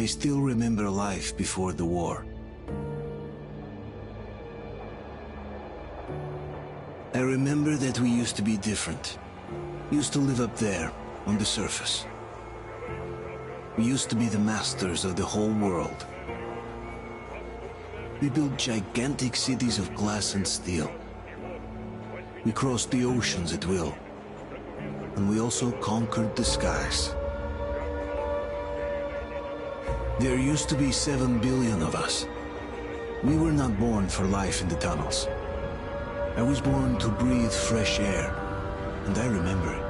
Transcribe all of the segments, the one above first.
I still remember life before the war. I remember that we used to be different. Used to live up there, on the surface. We used to be the masters of the whole world. We built gigantic cities of glass and steel. We crossed the oceans at will. And we also conquered the skies. There used to be 7 billion of us. We were not born for life in the tunnels. I was born to breathe fresh air, and I remember it.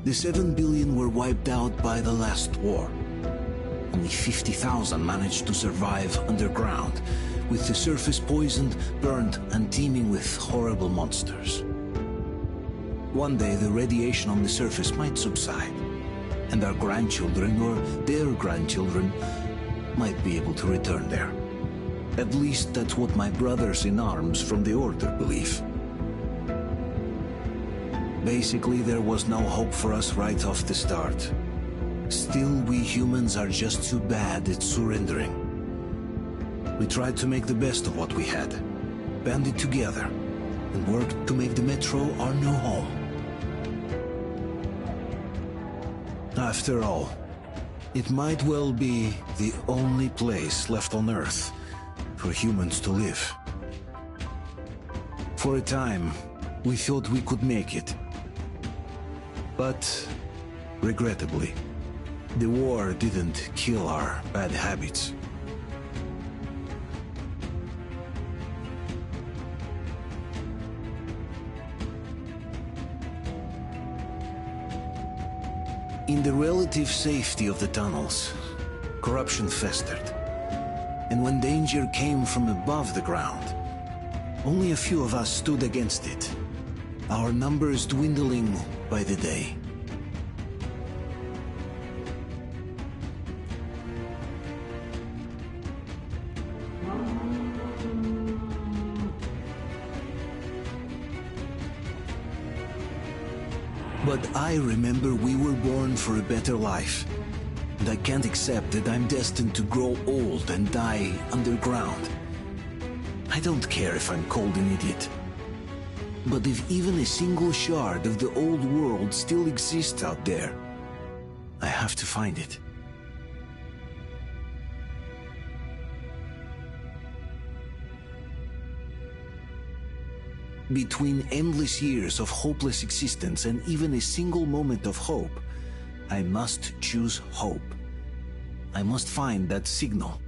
The 7 billion were wiped out by the last war. Only 50,000 managed to survive underground, with the surface poisoned, burned, and teeming with horrible monsters. One day the radiation on the surface might subside, and our grandchildren or their grandchildren might be able to return there. At least that's what my brothers in arms from the Order believe. Basically, there was no hope for us right off the start. Still, we humans are just too bad at surrendering. We tried to make the best of what we had, banded together, and worked to make the Metro our new home. After all, it might well be the only place left on Earth for humans to live. For a time, we thought we could make it. But, regrettably, the war didn't kill our bad habits. In the relative safety of the tunnels, corruption festered. And when danger came from above the ground, only a few of us stood against it, our numbers dwindling by the day. But I remember we were born for a better life, and I can't accept that I'm destined to grow old and die underground. I don't care if I'm called an idiot. But if even a single shard of the old world still exists out there, I have to find it. Between endless years of hopeless existence and even a single moment of hope, I must choose hope. I must find that signal.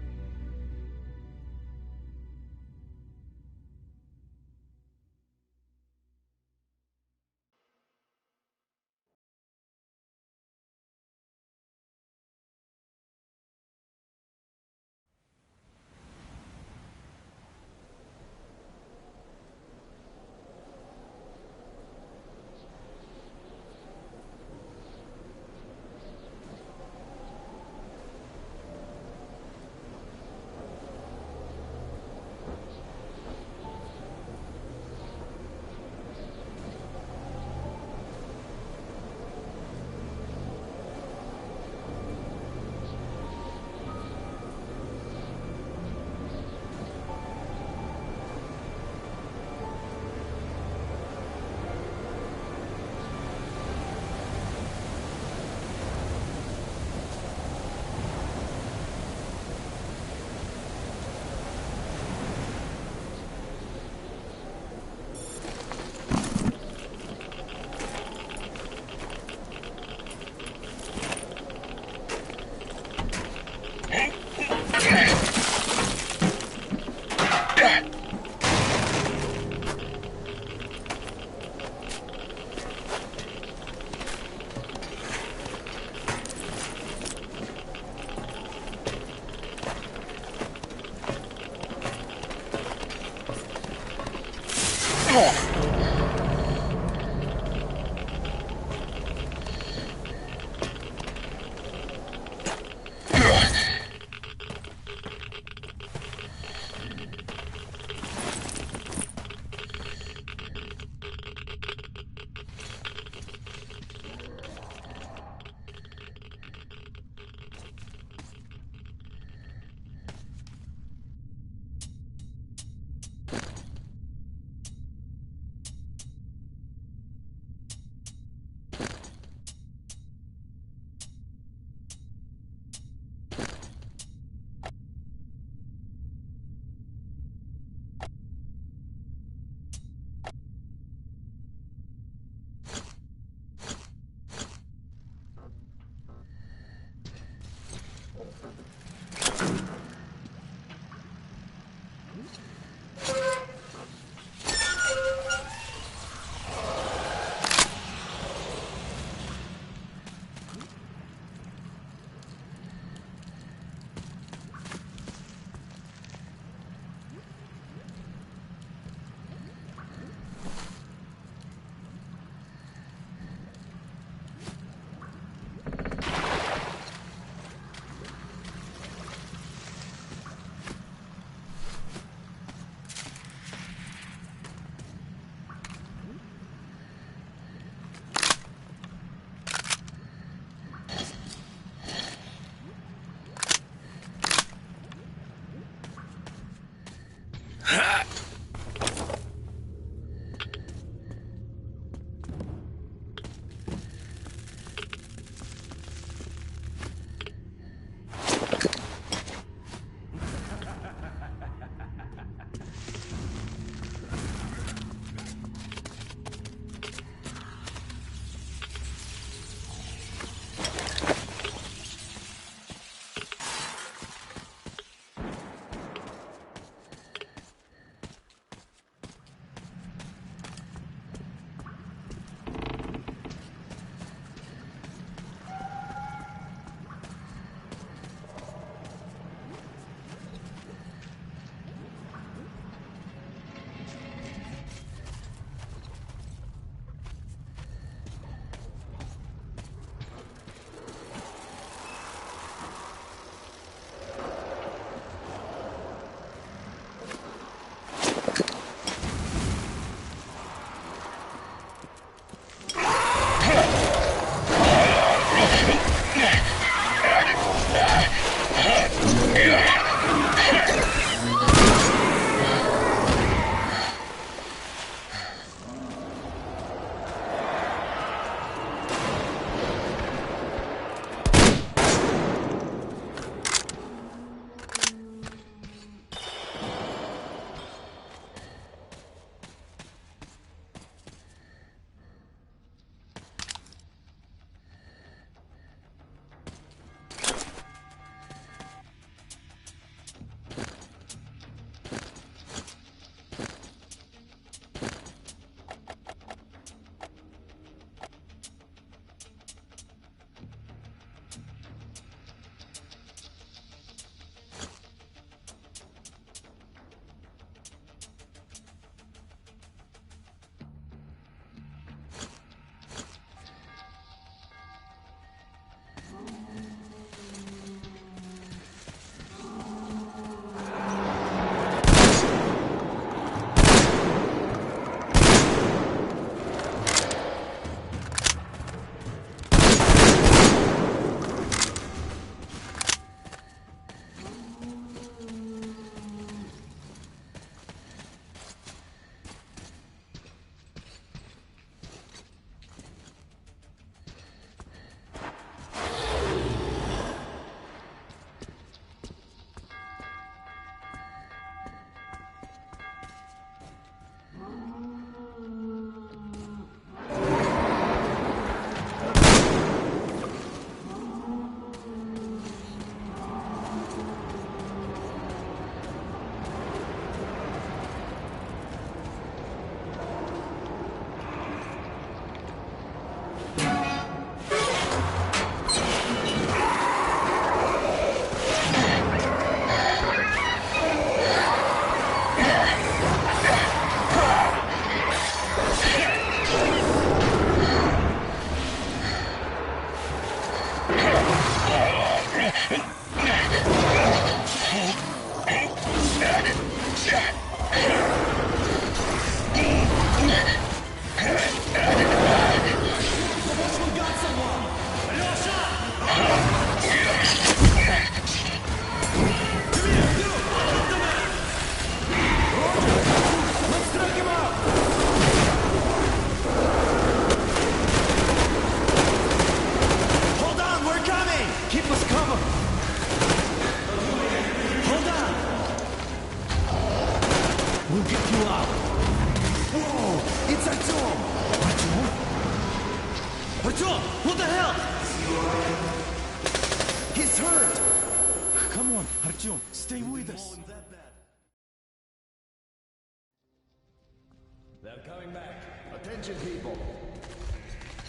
They're coming back. Attention, people.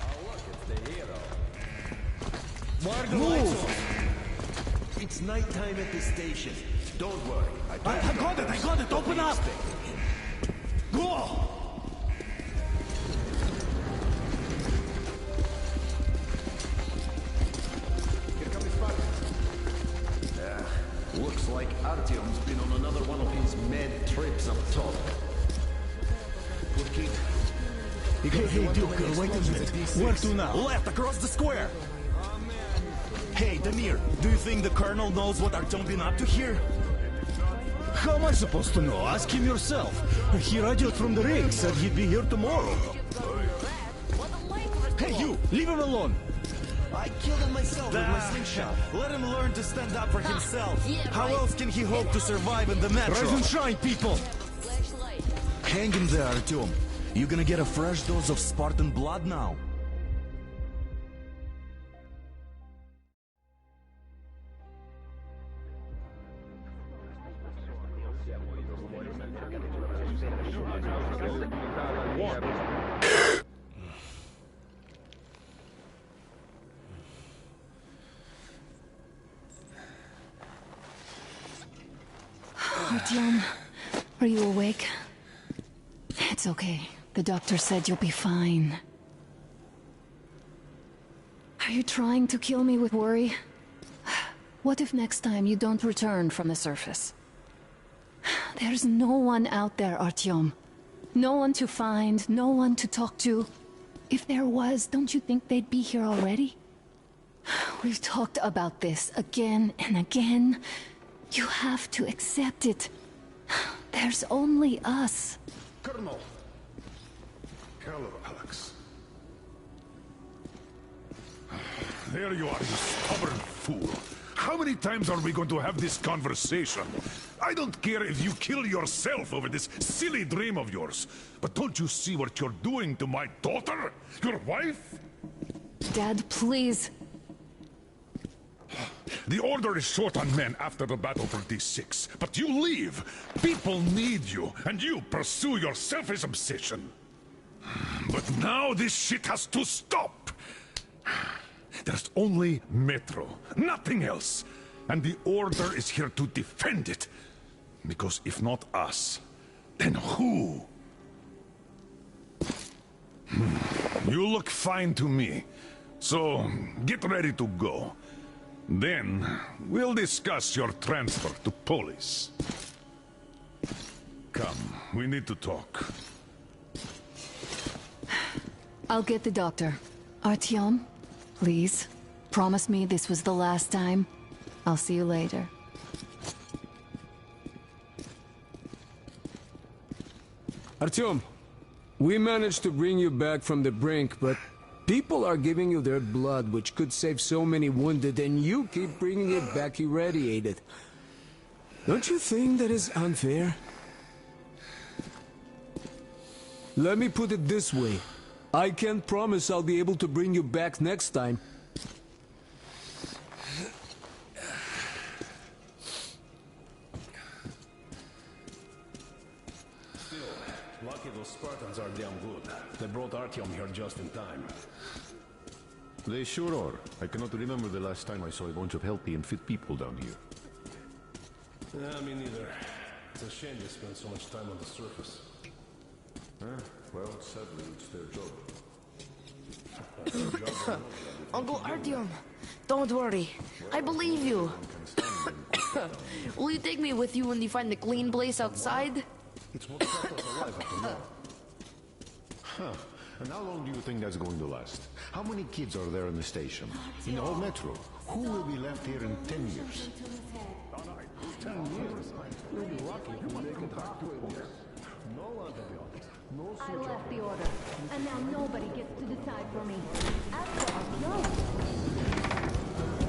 Oh, look, it's the hero. Why are the lights off? It's nighttime at the station. Don't worry. I got it. Open up. Go! Here comes Spartan. Looks like Artyom's been on another one of his mad trips up top. Hey, Duke, wait a minute. Where to now? Left, across the square! Hey, Damir, do you think the Colonel knows what Artyom been up to here? How am I supposed to know? Ask him yourself. He radioed from the ring, said he'd be here tomorrow. Hey, you! Leave him alone! I killed him myself with my slingshot. Let him learn to stand up for himself. How else can he hope to survive in the metro? Rise and shine, people! Hang in there, Artyom. You gonna get a fresh dose of Spartan blood now? Artyom, are you awake? It's okay. The doctor said you'll be fine. Are you trying to kill me with worry? What if next time you don't return from the surface? There's no one out there, Artyom. No one to find, no one to talk to. If there was, don't you think they'd be here already? We've talked about this again and again. You have to accept it. There's only us. Colonel! Hello, Alex. There you are, you stubborn fool. How many times are we going to have this conversation? I don't care if you kill yourself over this silly dream of yours, but don't you see what you're doing to my daughter? Your wife? Dad, please. The Order is short on men after the battle for D6, but you leave. People need you, and you pursue your selfish obsession. But now this shit has to stop. There's only Metro, nothing else. And the Order is here to defend it. Because if not us, then who? You look fine to me. So, get ready to go. Then, we'll discuss your transfer to Polis. Come, we need to talk. I'll get the doctor. Artyom, please, promise me this was the last time. I'll see you later. Artyom, we managed to bring you back from the brink, but people are giving you their blood, which could save so many wounded, and you keep bringing it back irradiated. Don't you think that is unfair? Let me put it this way. I can't promise I'll be able to bring you back next time. Still, lucky those Spartans are damn good. They brought Artyom here just in time. They sure are. I cannot remember the last time I saw a bunch of healthy and fit people down here. Me neither. It's a shame they spend so much time on the surface. Well, sadly, it's their job. Uncle Artyom, Don't worry. I believe you. Will you take me with you when you find the clean place outside? It's what kept us alive up to now. Huh. And how long do you think that's going to last? How many kids are there in the station? In the whole metro? Who will be left here in 10 years? 10 years? We'll be lucky if we make it back to Port. No antibiotics. No I left the order, and now nobody gets to decide for me. After all,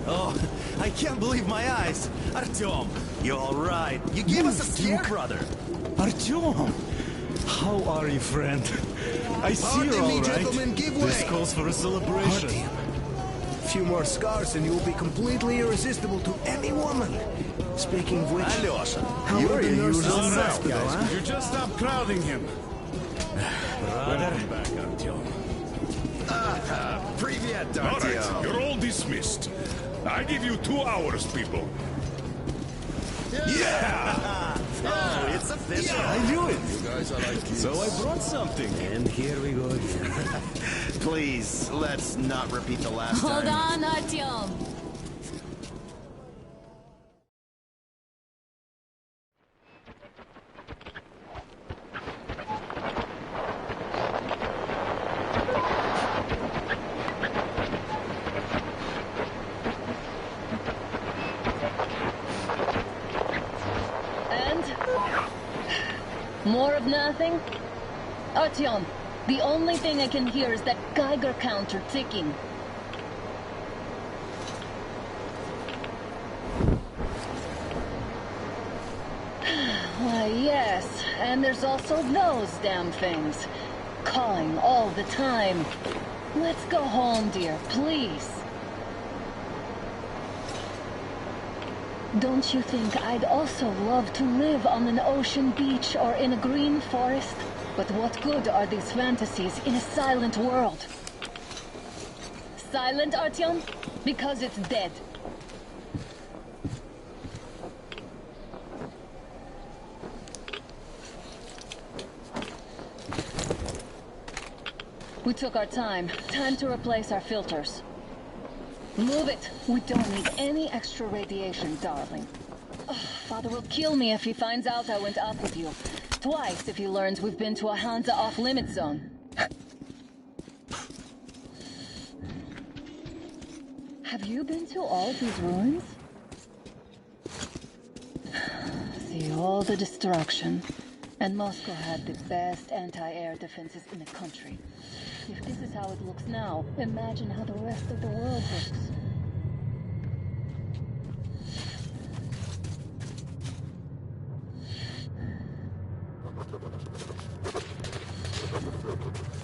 Oh, I can't believe my eyes! Artyom, you alright? You gave us a scare, brother! Artyom! How are you, friend? I see Pardon you're me, all right. gentlemen, give way! This calls for a celebration. A few more scars and you'll be completely irresistible to any woman. Speaking of which, Alyosha, how are the nurses in the hospital, huh? You just stop crowding him. Welcome back, Artyom. Привет, All Artyom! right, you're all dismissed. I give you 2 hours, people. Yeah! Oh, it's official! I knew it. You guys are like kids. So I brought something. And here we go again. Please, let's not repeat the last hold time. on, Artyom. More of nothing? Artyom, the only thing I can hear is that Geiger counter ticking. Why, yes, and there's also those damn things. Calling all the time. Let's go home, dear, please. Don't you think I'd also love to live on an ocean beach or in a green forest? But what good are these fantasies in a silent world? Silent, Artyom? Because it's dead. We took our time. Time to replace our filters. Move it! We don't need any extra radiation, darling. Ugh, Father will kill me if he finds out I went up with you. Twice if he learns we've been to a Hansa off-limit zone. Have you been to all these ruins? See all the destruction. And Moscow had the best anti-air defenses in the country. If this is how it looks now, imagine how the rest of the world looks.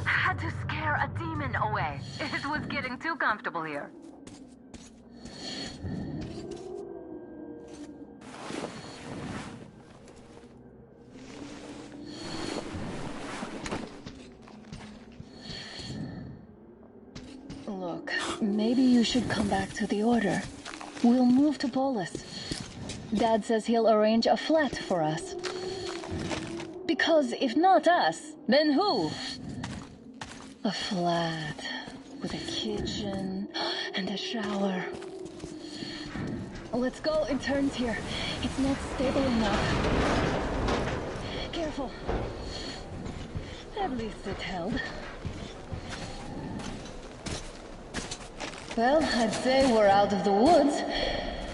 Had to scare a demon away. It was getting too comfortable here. Look, maybe you should come back to the Order. We'll move to Polis. Dad says he'll arrange a flat for us. Because if not us, then who? A flat with a kitchen and a shower. Let's go, it turns here. It's not stable enough. Careful. At least it held. Well, I'd say we're out of the woods.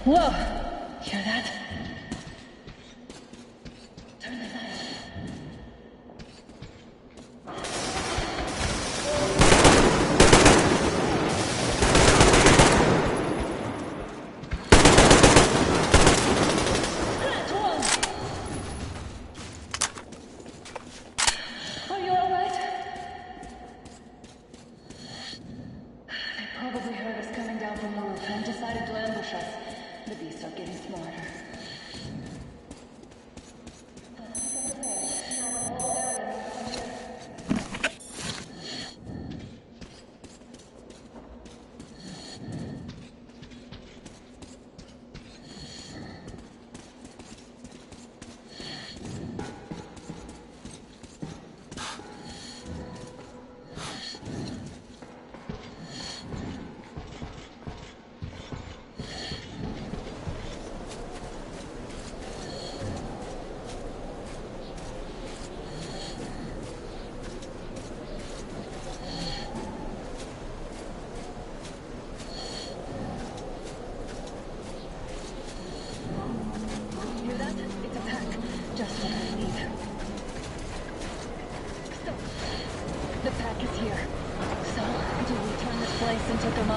Whoa! Hear that? Turn the light. Are you all right? They probably heard us coming down from the roof and decided to ambush us. The beasts are getting smarter.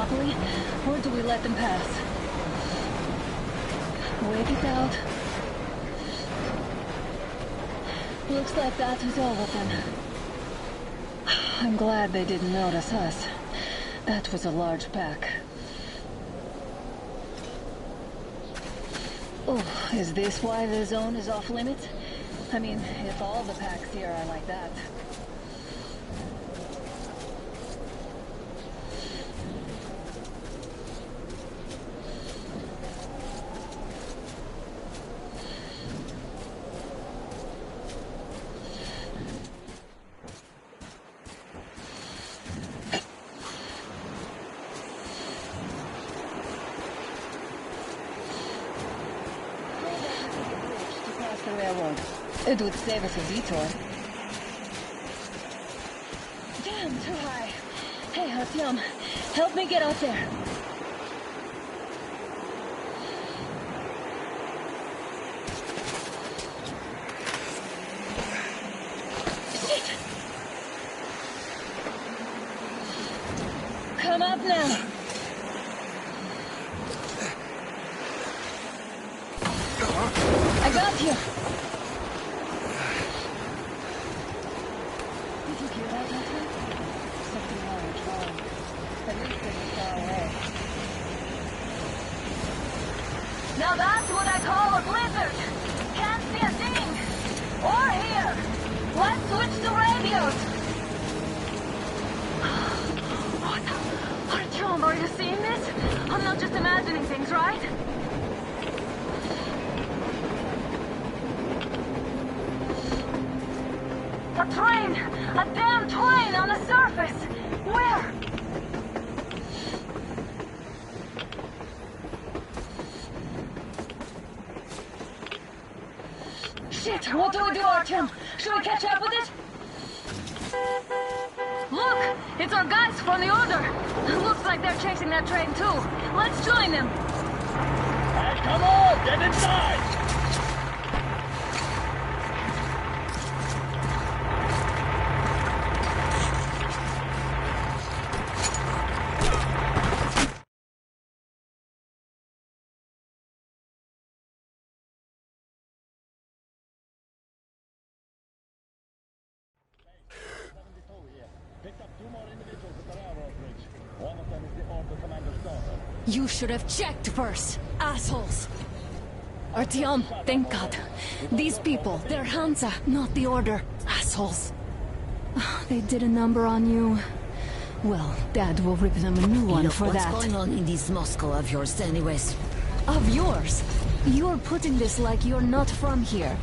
properly, or do we let them pass? Wait it out. Looks like that was all of them. I'm glad they didn't notice us. That was a large pack. Oh, is this why the zone is off limits? I mean, if all the packs here are like that. It would save us a detour. Damn, too high. Hey, Artyom, help me get out there. Shit! Come up now. I got you. Now that's what I call a blizzard. Can't see a thing. Or hear. Let's switch to radios. What? Artyom, are you seeing this? I'm not just imagining things, right? A train! A damn train on the surface! Where? Shit, what do we do, Artyom? Should we catch up with it? Look! It's our guys from the Order! Looks like they're chasing that train too. Let's join them! Hey, come on! Get inside! You should have checked first, assholes! Artyom, thank God. These people, they're Hansa, not the Order. Assholes. They did a number on you. Well, Dad will rip them a new one for that. What's going on in this Moscow of yours anyways? Of yours? You're putting this like you're not from here.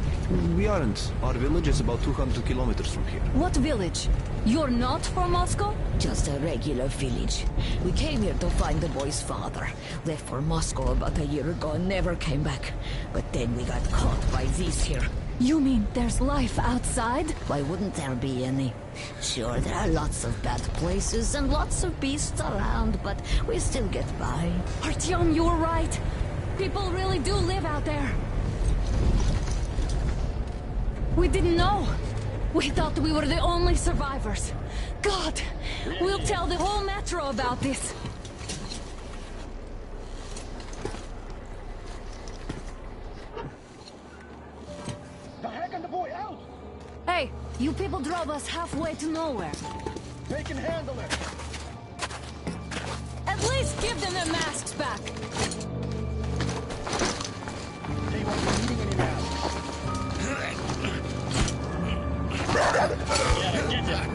We aren't. Our village is about 200 kilometers from here. What village? You're not from Moscow? Just a regular village. We came here to find the boy's father. Left for Moscow about a year ago and never came back. But then we got caught by these here. You mean there's life outside? Why wouldn't there be any? Sure, there are lots of bad places and lots of beasts around, but we still get by. Artyom, you were right. People really do live out there. We didn't know. We thought we were the only survivors. God, we'll tell the whole metro about this. The heck and the boy out! Hey, you people drove us halfway to nowhere. They can handle it! At least give them their masks back. They won't be needing any masks. Yeah, get it!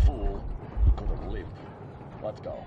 Fool. He could have lived. Let's go.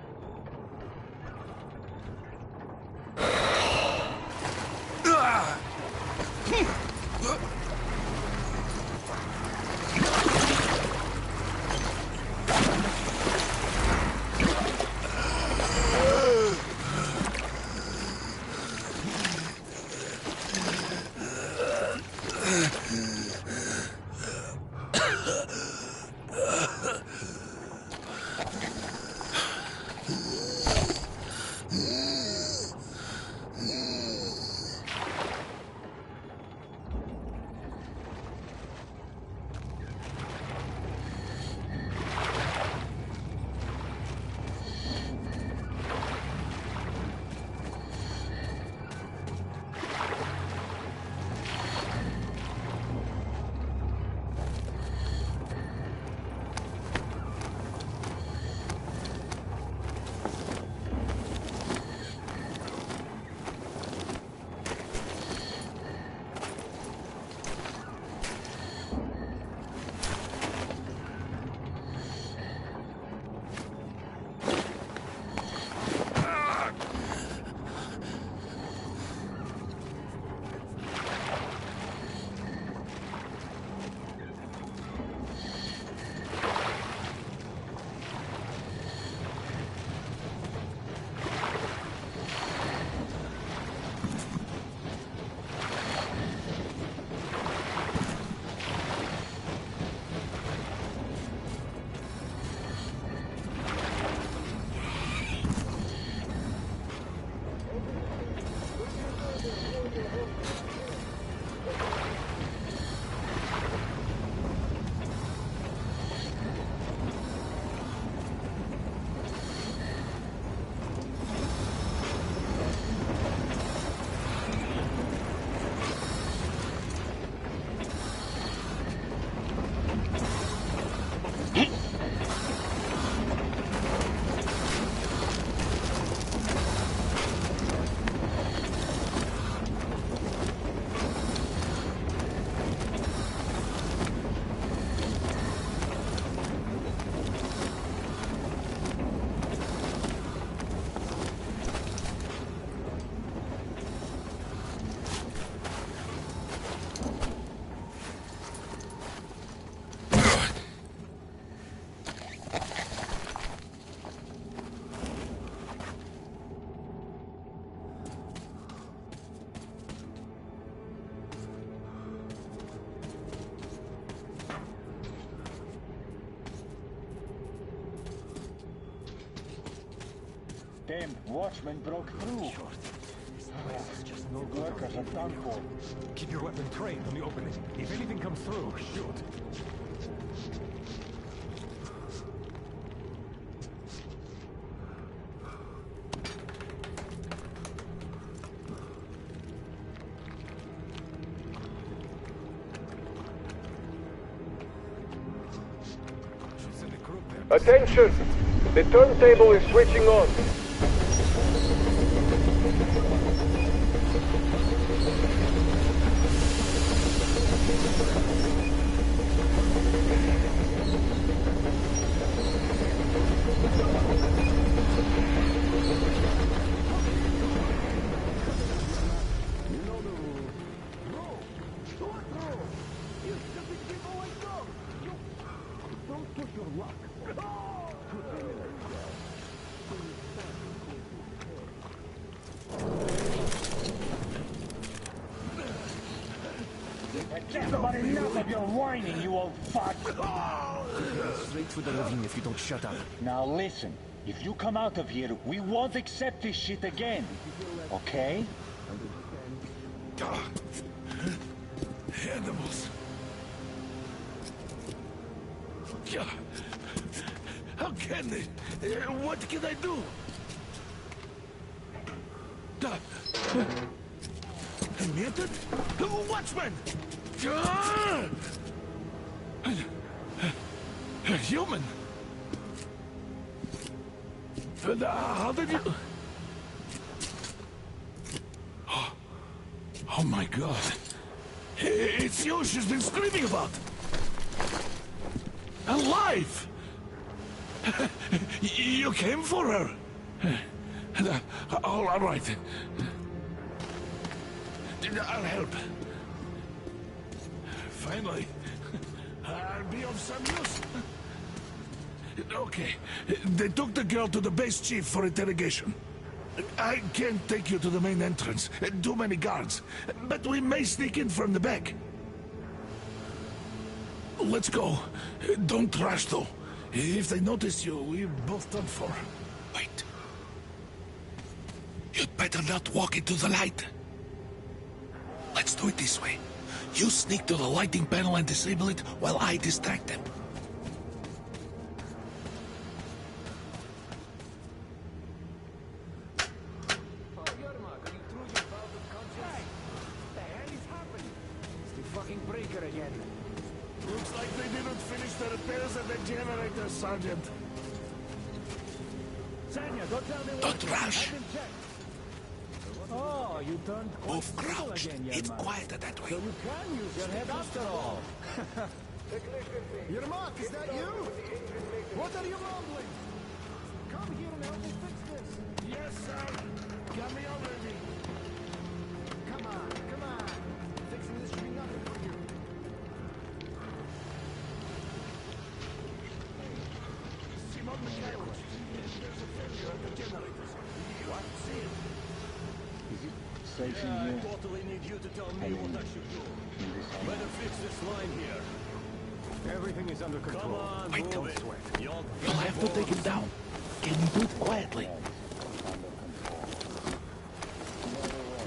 Damn watchman broke through. No workers are done for. Keep your weapon trained on the opening. If anything comes through, shoot. Attention! The turntable is switching on. Enough of your whining, you old fuck! Straight for the ravine if you don't shut up. Now listen, if you come out of here, we won't accept this shit again. Okay? Animals. How can they? What can I do? Muted? Watchman! A human? How did you... Oh my God. It's you she's been screaming about. Alive! You came for her. All right. I'll help. Finally, I'll be of some use. Okay, they took the girl to the base chief for interrogation. I can't take you to the main entrance. Too many guards. But we may sneak in from the back. Let's go. Don't rush, though. If they notice you, we're both done for. Wait. You'd better not walk into the light. Let's do it this way. You sneak to the lighting panel and disable it while I distract them. Looks like they didn't finish the repairs at the generator, Sergeant. Don't rush. Oh, you turned Move crouch. It's quieter that way. So you can use your head after all. Yermak, is that you? What are you mumbling? Come here and help me fix this. Yes, sir. Got me already. Come on. Fixing this should be nothing for you. Simon Mikhailov. There's a failure at the generators. What? See it? Safe in I here. totally need you to tell me what I should do. Better fix this line here. Everything is under control. Come on, Wait, move don't it. sweat. You'll You'll have to take him down. Can you do it quietly?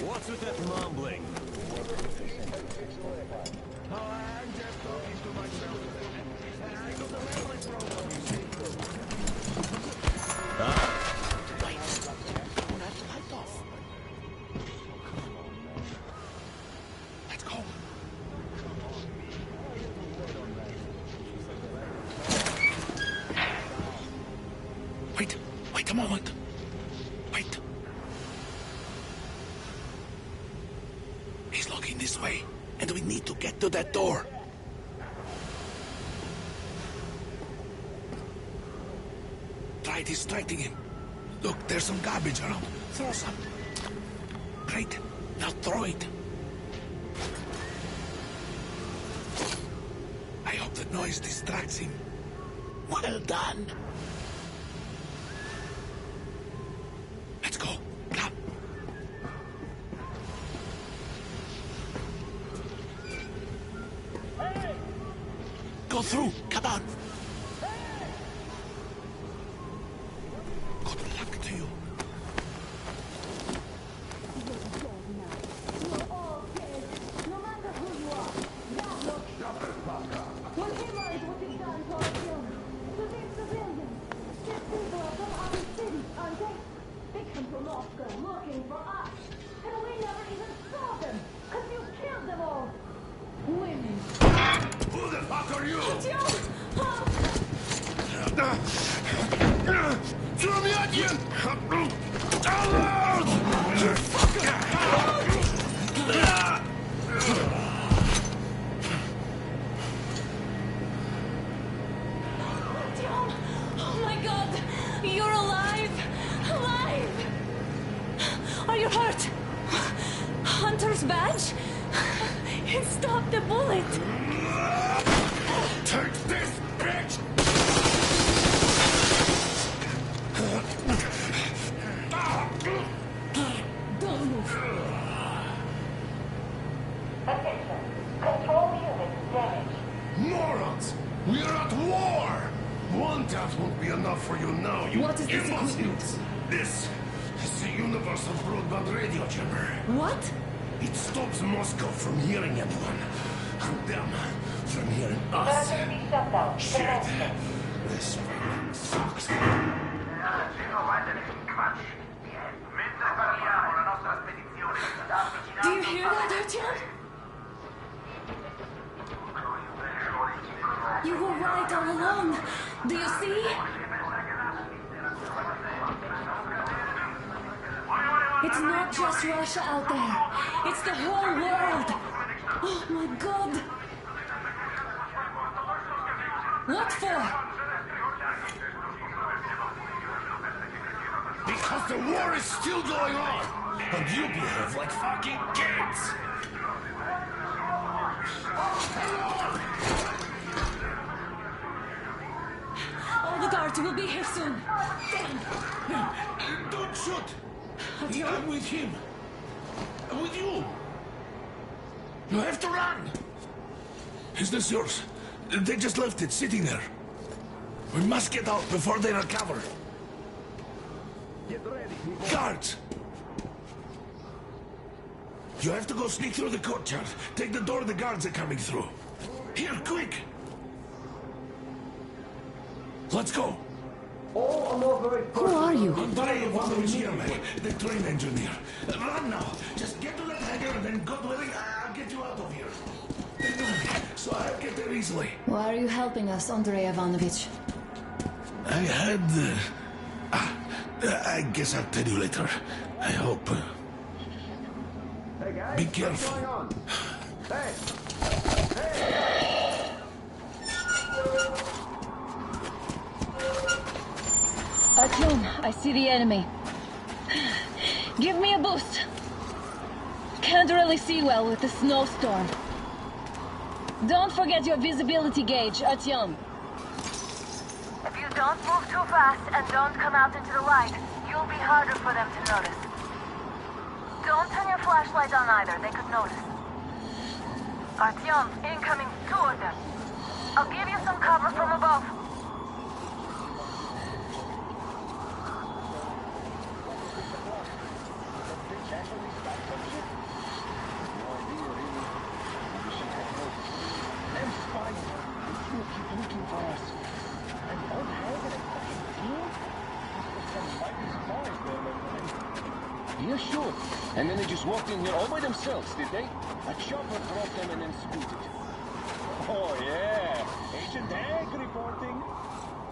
What's with that mumbling? Oh, I'm just talking to myself. I got the memory problem, you see. Wait. Turn that light off. Let's go. Wait a moment. Wait. He's looking this way, and we need to get to that door. Try distracting him. Look, there's some garbage around. Throw some. Great. Now throw it. I hope the noise distracts him. Well done. Let's go. Come. Hey! Go through. Come on. Good luck to you. Oh my God! You're alive! Alive! Are you hurt? Hunter's badge? It stopped the bullet! Take this, bitch! Don't move. Attention. Control unit damaged. Morons! We're at war! One death won't be enough for you now, you What is this imbeciles! equipment? This is the universal broadband radio jammer. What? It stops Moscow from hearing anyone, and them from hearing us. Emergency shutdown. Shit! This fucking sucks. Do you hear that, Artyom? You were right all along. Do you see? It's not just Russia out there. It's the whole world. Oh my God. What for? Because the war is still going on, and you behave like fucking kids! All the guards will be here soon. Don't shoot! Artyom? I'm with him. I'm with you. You have to run. Is this yours? They just left it sitting there. We must get out before they recover. Get ready. Guards! You have to go sneak through the courtyard. Take the door the guards are coming through. Here, quick! Let's go. Who are you? Andrei Ivanovich Yermak, the train engineer. Run now. Just get to that hangar and then God willing, I'll get you out of here. They know me, so I'll get there easily. Why are you helping us, Andrei Ivanovich? I had... I guess I'll tell you later. I hope. Hey guys, Be careful. what's going on? Hey! Artyom, I see the enemy. Give me a boost. Can't really see well with the snowstorm. Don't forget your visibility gauge, Artyom. If you don't move too fast and don't come out into the light, you'll be harder for them to notice. Don't turn your flashlight on either, they could notice. Artyom, incoming, 2 of them. I'll give you some cover from above. Yeah, sure. And then they just walked in here all by themselves, did they? A chopper brought them and then scooted. Oh, yeah. Agent Hank reporting.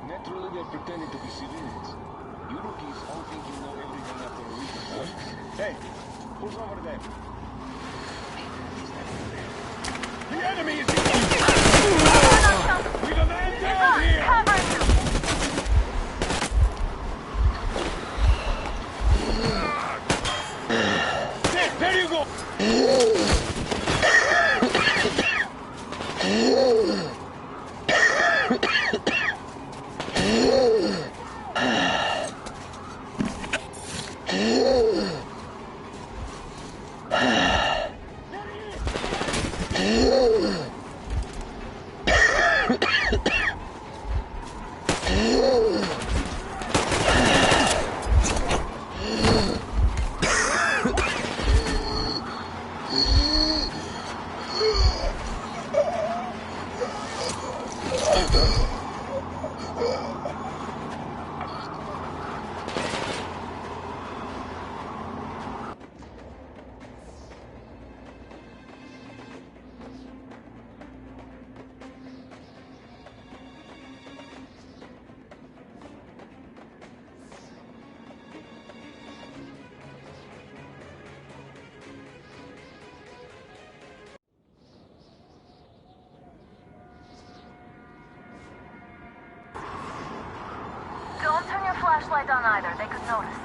Naturally, they're pretending to be civilians. You rookies all think you know everything after a week, huh? Hey, who's over there? The enemy is We've a man down here! Cover you! There you go! flashlight on either, they could notice.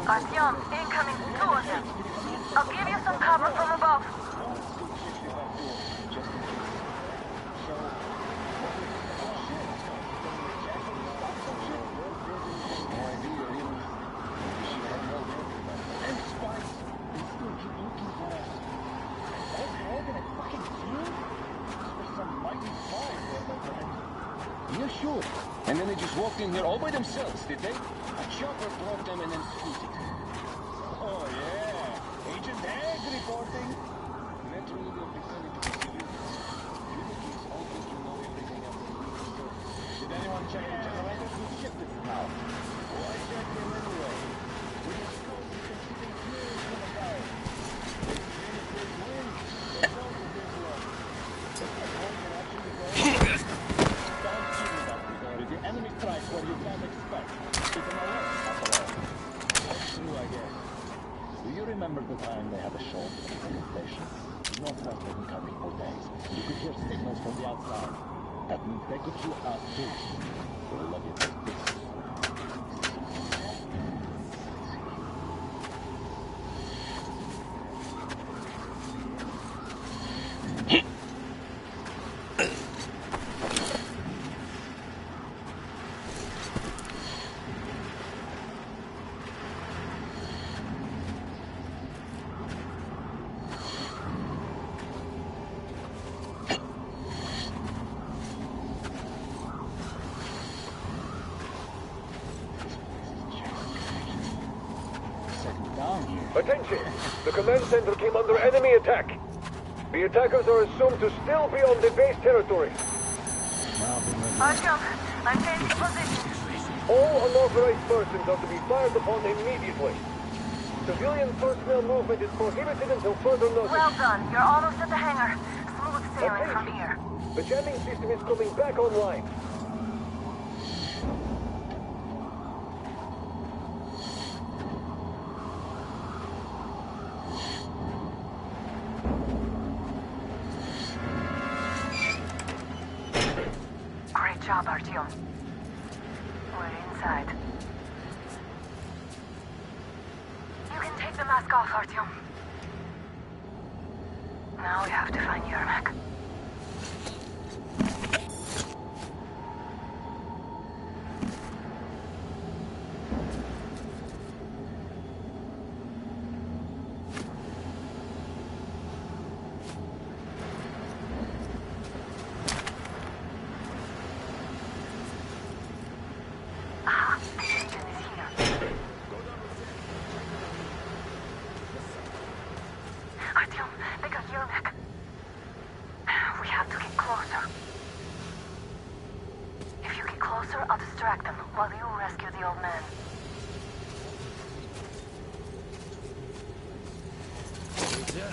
Artyom, incoming, 2 of them. I'll give you some cover from above. Yeah, sure. And then they just walked in here all by themselves, did they? A chopper brought them and then scooted. Oh, yeah. Agent Ag reporting. Naturally, they're pretending to be civilians. Unity is hoping to know everything after leaving the surface. Did anyone check the generators? We've shifted it now. Why check them anyway? We just go to considering clears from the fire. There's wind. There's also this one. The enemy strikes what you can't expect. It's an alert, after all. That's true, I guess. Do you remember the time they had a short station? Northwest wasn't coming for days. You could hear signals from the outside. That means they could shoot us too. We'll let you take this. Attention! The command center came under enemy attack. The attackers are assumed to still be on the base territory. Artyom, I'm changing position. All unauthorized persons are to be fired upon immediately. Civilian personnel movement is prohibited until further notice. Well done. You're almost at the hangar. Smooth sailing from here. The jamming system is coming back online. Great job, Artyom. We're inside. You can take the mask off, Artyom. Now we have to find Yermak. I'll distract them while you rescue the old man.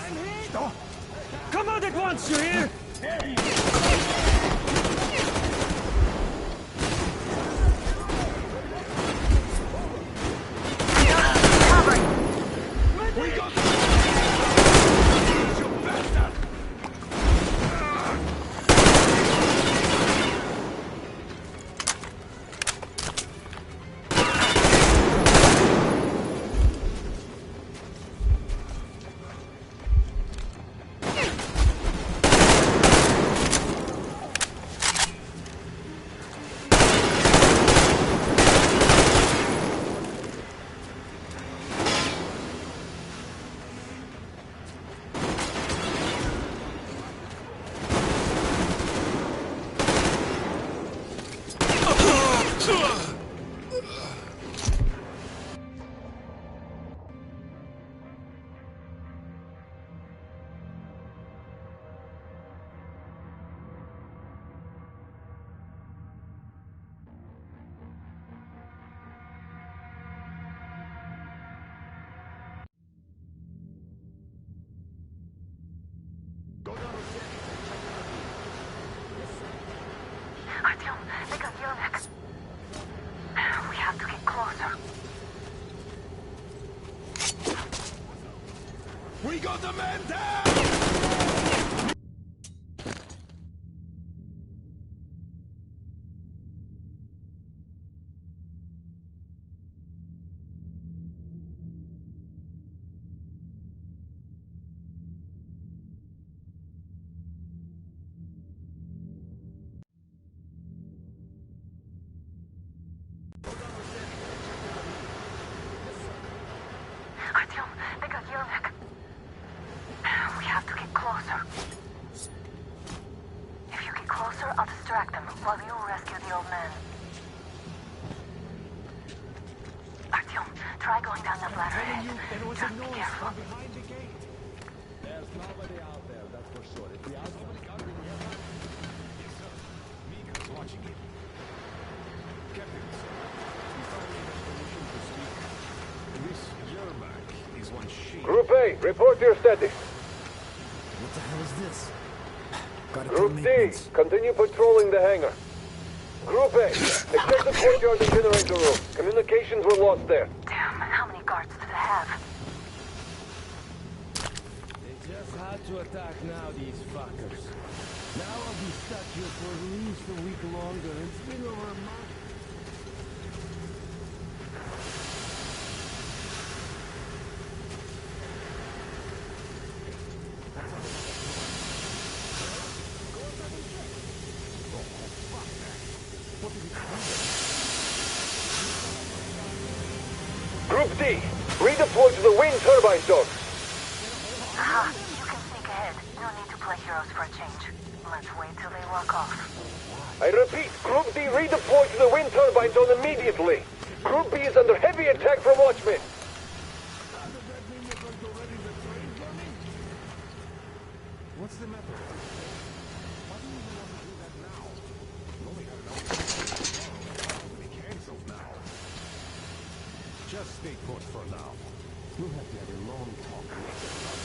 I'm hit! Oh. Come out at once, you hear? Artyom, they got Yermak. We have to get closer. We got the man down! distract them while you rescue the old man. Artyom, try going down that ladder ahead. Just be careful. Behind the gate. There's nobody out there, that's for sure. If the nobody coming here. Yes, sir. Mika's watching it. Captain, we finally have permission to speak. This Yermak is one sheep. Group A, report your status. What the hell is this? Group D, continue patrolling the hangar. Group A, check the courtyard and generator room. Communications were lost there. Damn, how many guards do they have? They just had to attack now, these fuckers. Now I'll be stuck here for at least a week longer. It's been over a month. Group D, redeploy to the wind turbine docks. Aha, you can sneak ahead. No need to play heroes for a change. Let's wait till they walk off. I repeat, Group D redeploy to the wind turbine zone immediately. Group B is under heavy attack from Watchmen. What's the matter? Why do you even want to do that now? You only have an hour. It'll be cancelled now. Just stay put for now. We'll have to have a long talk later about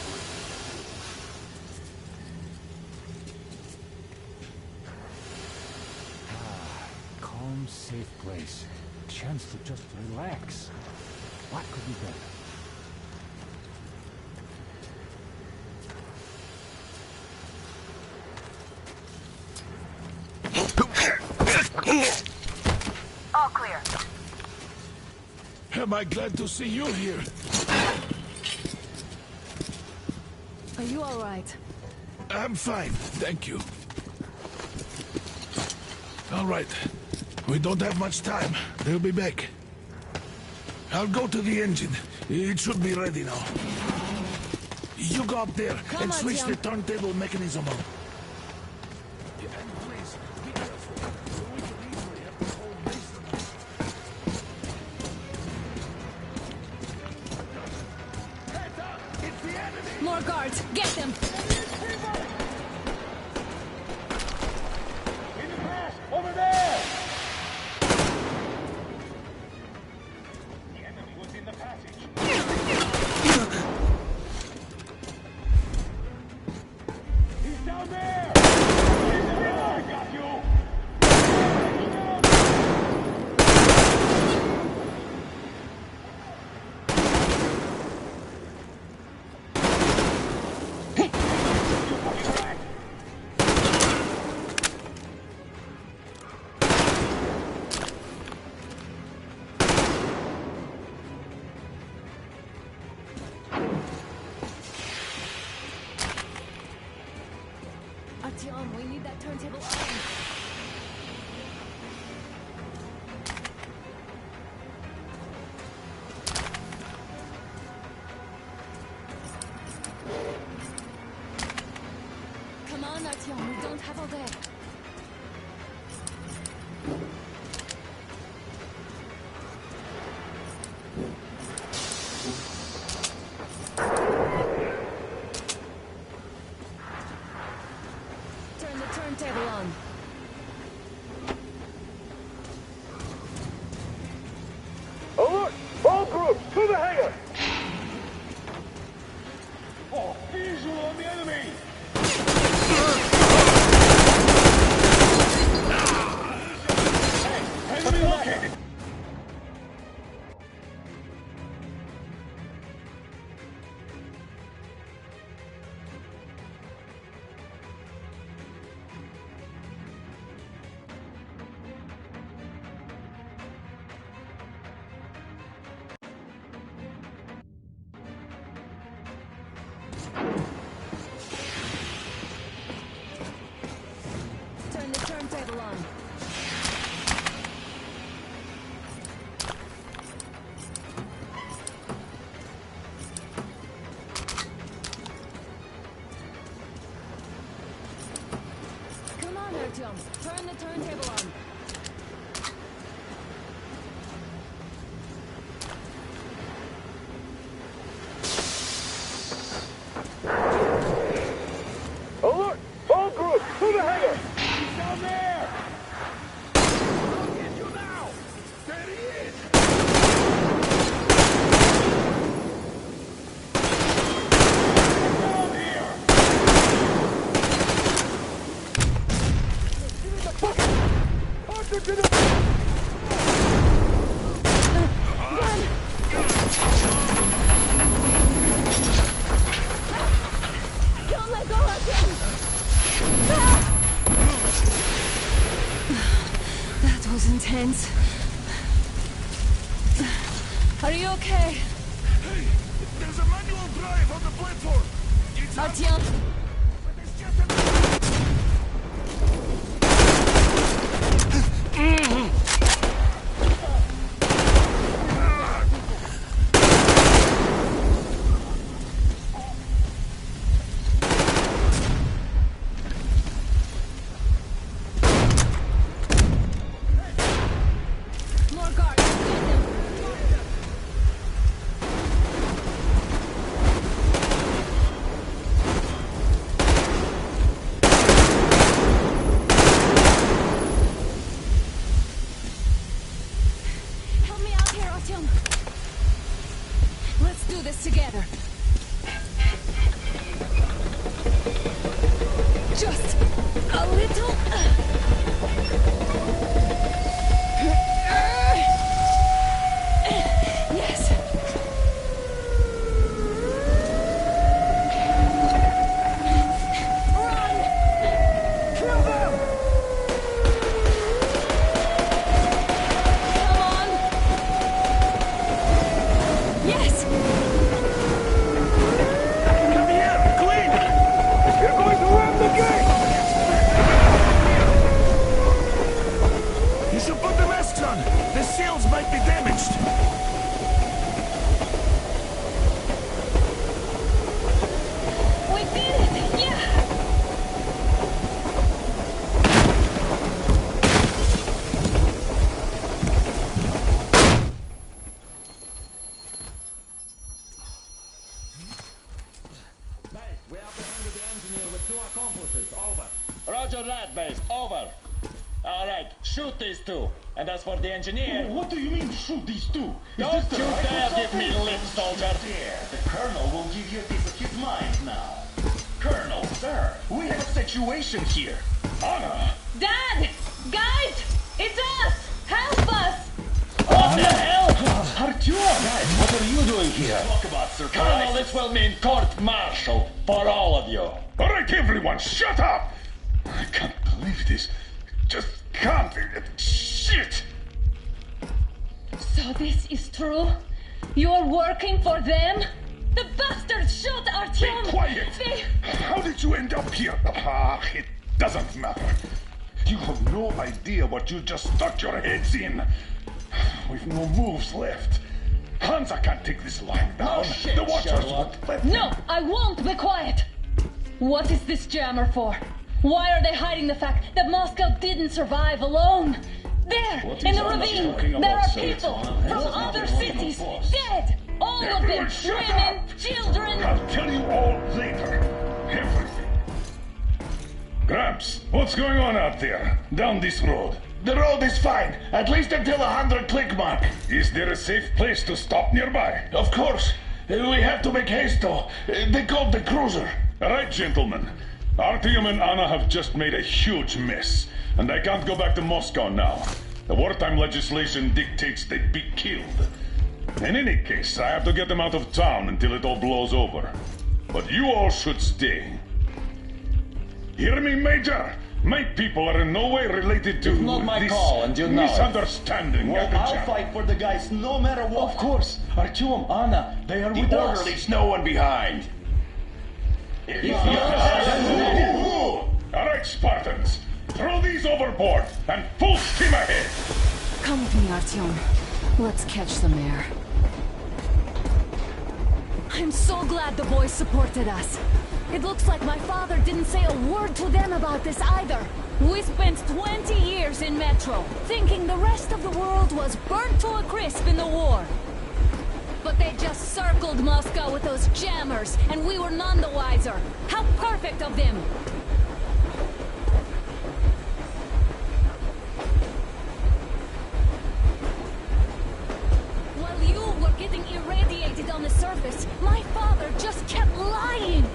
calm, safe place. Chance to just relax. What could be better? All clear. Am I glad to see you here? Are you all right? I'm fine, thank you. All right. We don't have much time. They'll be back. I'll go to the engine. It should be ready now. You go up there and switch the turntable mechanism on. And please, be careful. So we can easily have this whole base tonight. Heads up! It's the enemy! More guards! Get them! In the pass! Over there! The enemy was in the passage. He's down there! I got you! Artyom, we need that turntable on. Come on, Artyom, we don't have all day. Turn the turntable on. Alert! All groups, to the hangar! Oh, visual on the enemy! Hey, enemy located! Turn the turntable on. Come on, Artyom. Turn the turntable on. Alert! All groups, to the hangar! He's down there! I'll get you now! There he is! Down here! Give me the bucket! Arthur to the... Don't let go of him! That was intense. Are you okay? Hey! There's a manual drive on the platform! It's Artyom! but it's just a... More guards! Get them! Help me out here, Artyom! Let's do this together! Just a little... Yes. Run! Kill them! Come on! Yes! Come here! Clean! You're going to ram the gate! You should put the masks on! The shields might be damaged! We did it! Yeah! We apprehended the engineer with 2 accomplices. Over. Roger that, base. Over. All right, shoot these 2. And as for the engineer... What do you mean, shoot these two? Don't you dare give me lip, soldier! The Colonel will give you a piece of his mind now. Colonel, sir, we have a situation here. Anna! Dad! Guys! It's us! Help us! What the hell? Artyom! Guys, what are you doing here? Talk about Colonel, surprise. this will mean court-martial for all of you. All right, everyone, shut up! I can't believe this. Just can't. Shit! So this is true? You're working for them? The bastards shot Artyom! Be quiet! They... How did you end up here? Ah, it doesn't matter. You have no idea what you just stuck your heads in. We've no moves left. Hansa can't take this line down. shit, The Watchers Sherlock. won't let No, them. I won't be quiet! What is this jammer for? Why are they hiding the fact that Moscow didn't survive alone? There, What in is the Anna ravine, talking there about, are sir? people from other cities, dead! All of Everyone them! shut Women, up! children! I'll tell you all later. Everything. Gramps, what's going on out there? Down this road? The road is fine, at least until 100 click mark. Is there a safe place to stop nearby? Of course. We have to make haste though. They called the cruiser. All right, gentlemen. Artyom and Anna have just made a huge mess, and I can't go back to Moscow now. The wartime legislation dictates they'd be killed. In any case, I have to get them out of town until it all blows over. But you all should stay. Hear me, Major? My people are in no way related to It's not my this call, and you know it. misunderstanding Well, at the I'll jam. fight for the guys no matter what. Of course, Artyom, Anna, they are with The us. order leaves no one behind. All right, Spartans. Throw these overboard and full steam ahead. Come with me, Artyom. Let's catch the mayor. I'm so glad the boys supported us. It looks like my father didn't say a word to them about this either. We spent 20 years in Metro, thinking the rest of the world was burnt to a crisp in the war. But they just circled Moscow with those jammers, and we were none the wiser. How perfect of them! While you were getting irradiated on the surface, my father just kept lying!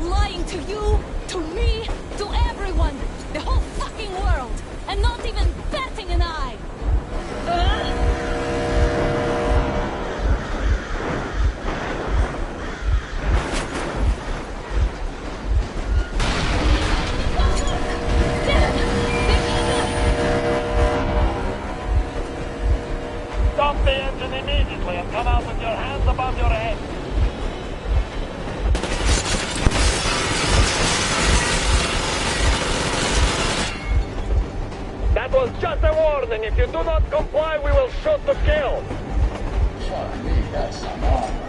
Lying to you, to me, to everyone! The whole fucking world! And not even batting an eye! Stop the engine immediately and come out with your hands above your head. That was just a warning. If you do not comply, we will shoot to kill. Fuck me, that's some armor.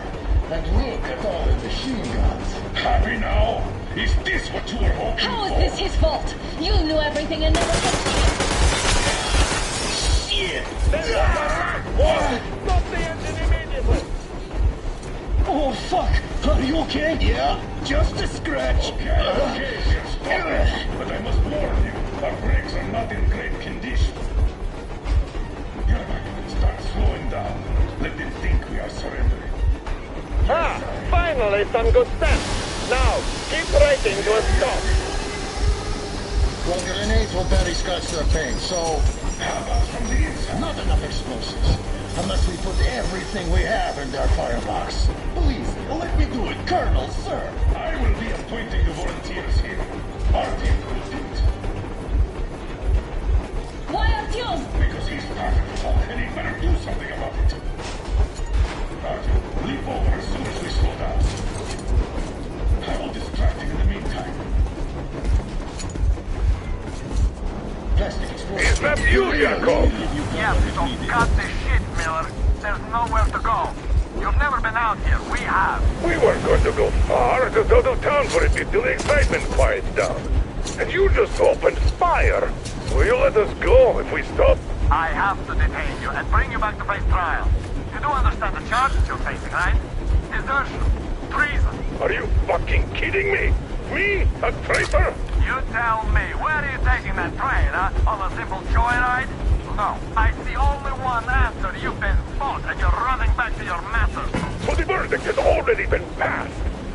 And look at all the machine guns. Happy now? Is this what you were hoping How for? is this his fault? You knew everything and never touched him. Shit! Stop the engine immediately. Oh, fuck! Are you okay? Yeah, just a scratch. Okay, just stop. But I must warn you, our brakes are not in great condition. Start slowing down. Let them think we are surrendering. Ah, finally some good sense. Now, keep braking to a stop. Well, grenades will barely scratch their paint, so... How about from the inside? Not enough explosives. Unless we put everything we have in their firebox. Please, let me do it, Colonel, sir. I will be appointing the volunteers here. Artyom will do it. Why Artyom? Because he's part of the talk, and he better do something about it. Artyom, leap over as soon as we slow down. I will distract him in the meantime. Plastic explosion. Is that you, Yakov? Yes, so cut the shit, Miller. There's nowhere to go. You've never been out here. We have. We weren't going to go far, just out of town for a bit till the excitement quiets down. And you just opened fire. Will you let us go if we stop? I have to detain you and bring you back to face trial. You do understand the charges you're facing, right? Desertion. Treason. Are you fucking kidding me? Me? A traitor? You tell me, where are you taking that train, huh? On a simple joyride? No, I see only one answer. You've been fought and you're running back to your masters. So the verdict has already been passed.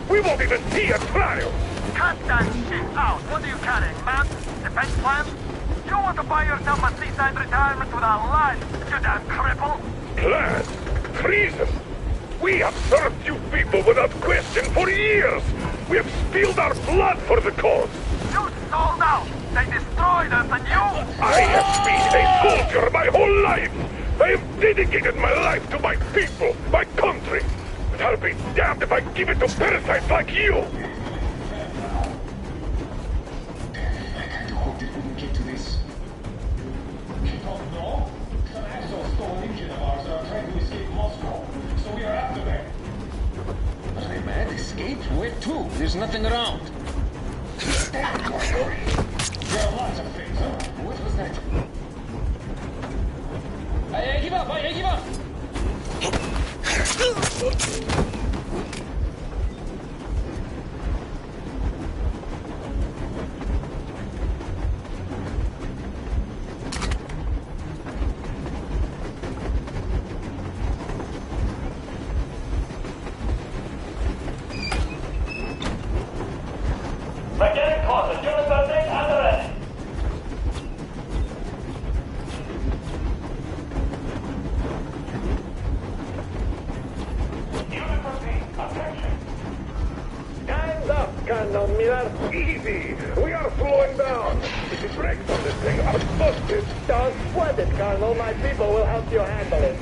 We won't even see a trial. Cut that shit out. What are you carrying, maps? Defense plans? You want to buy yourself a seaside retirement without life, you damn cripple? Plans? Treason? We have served you people without question for years. We have spilled our blood for the cause. You sold out. They destroyed us and you... I have been a soldier my whole life. I have dedicated my life to my people, my country. But I'll be damned if I give it to parasites like you. I kind of hoped it wouldn't get to this. You don't know? Some assholes stole an engine of ours and are trying to escape Moscow. So we are after them. Are they mad? Escaped? Where to? There's nothing around. There are lots of things, huh? What was that? I give up! I give up! They're getting closer. Units are big and ready. Unit 13, attention. Hands up, Colonel Miller. Easy. We are slowing down. If the brakes on this thing are busted. Don't sweat it, Colonel. My people will help you handle it.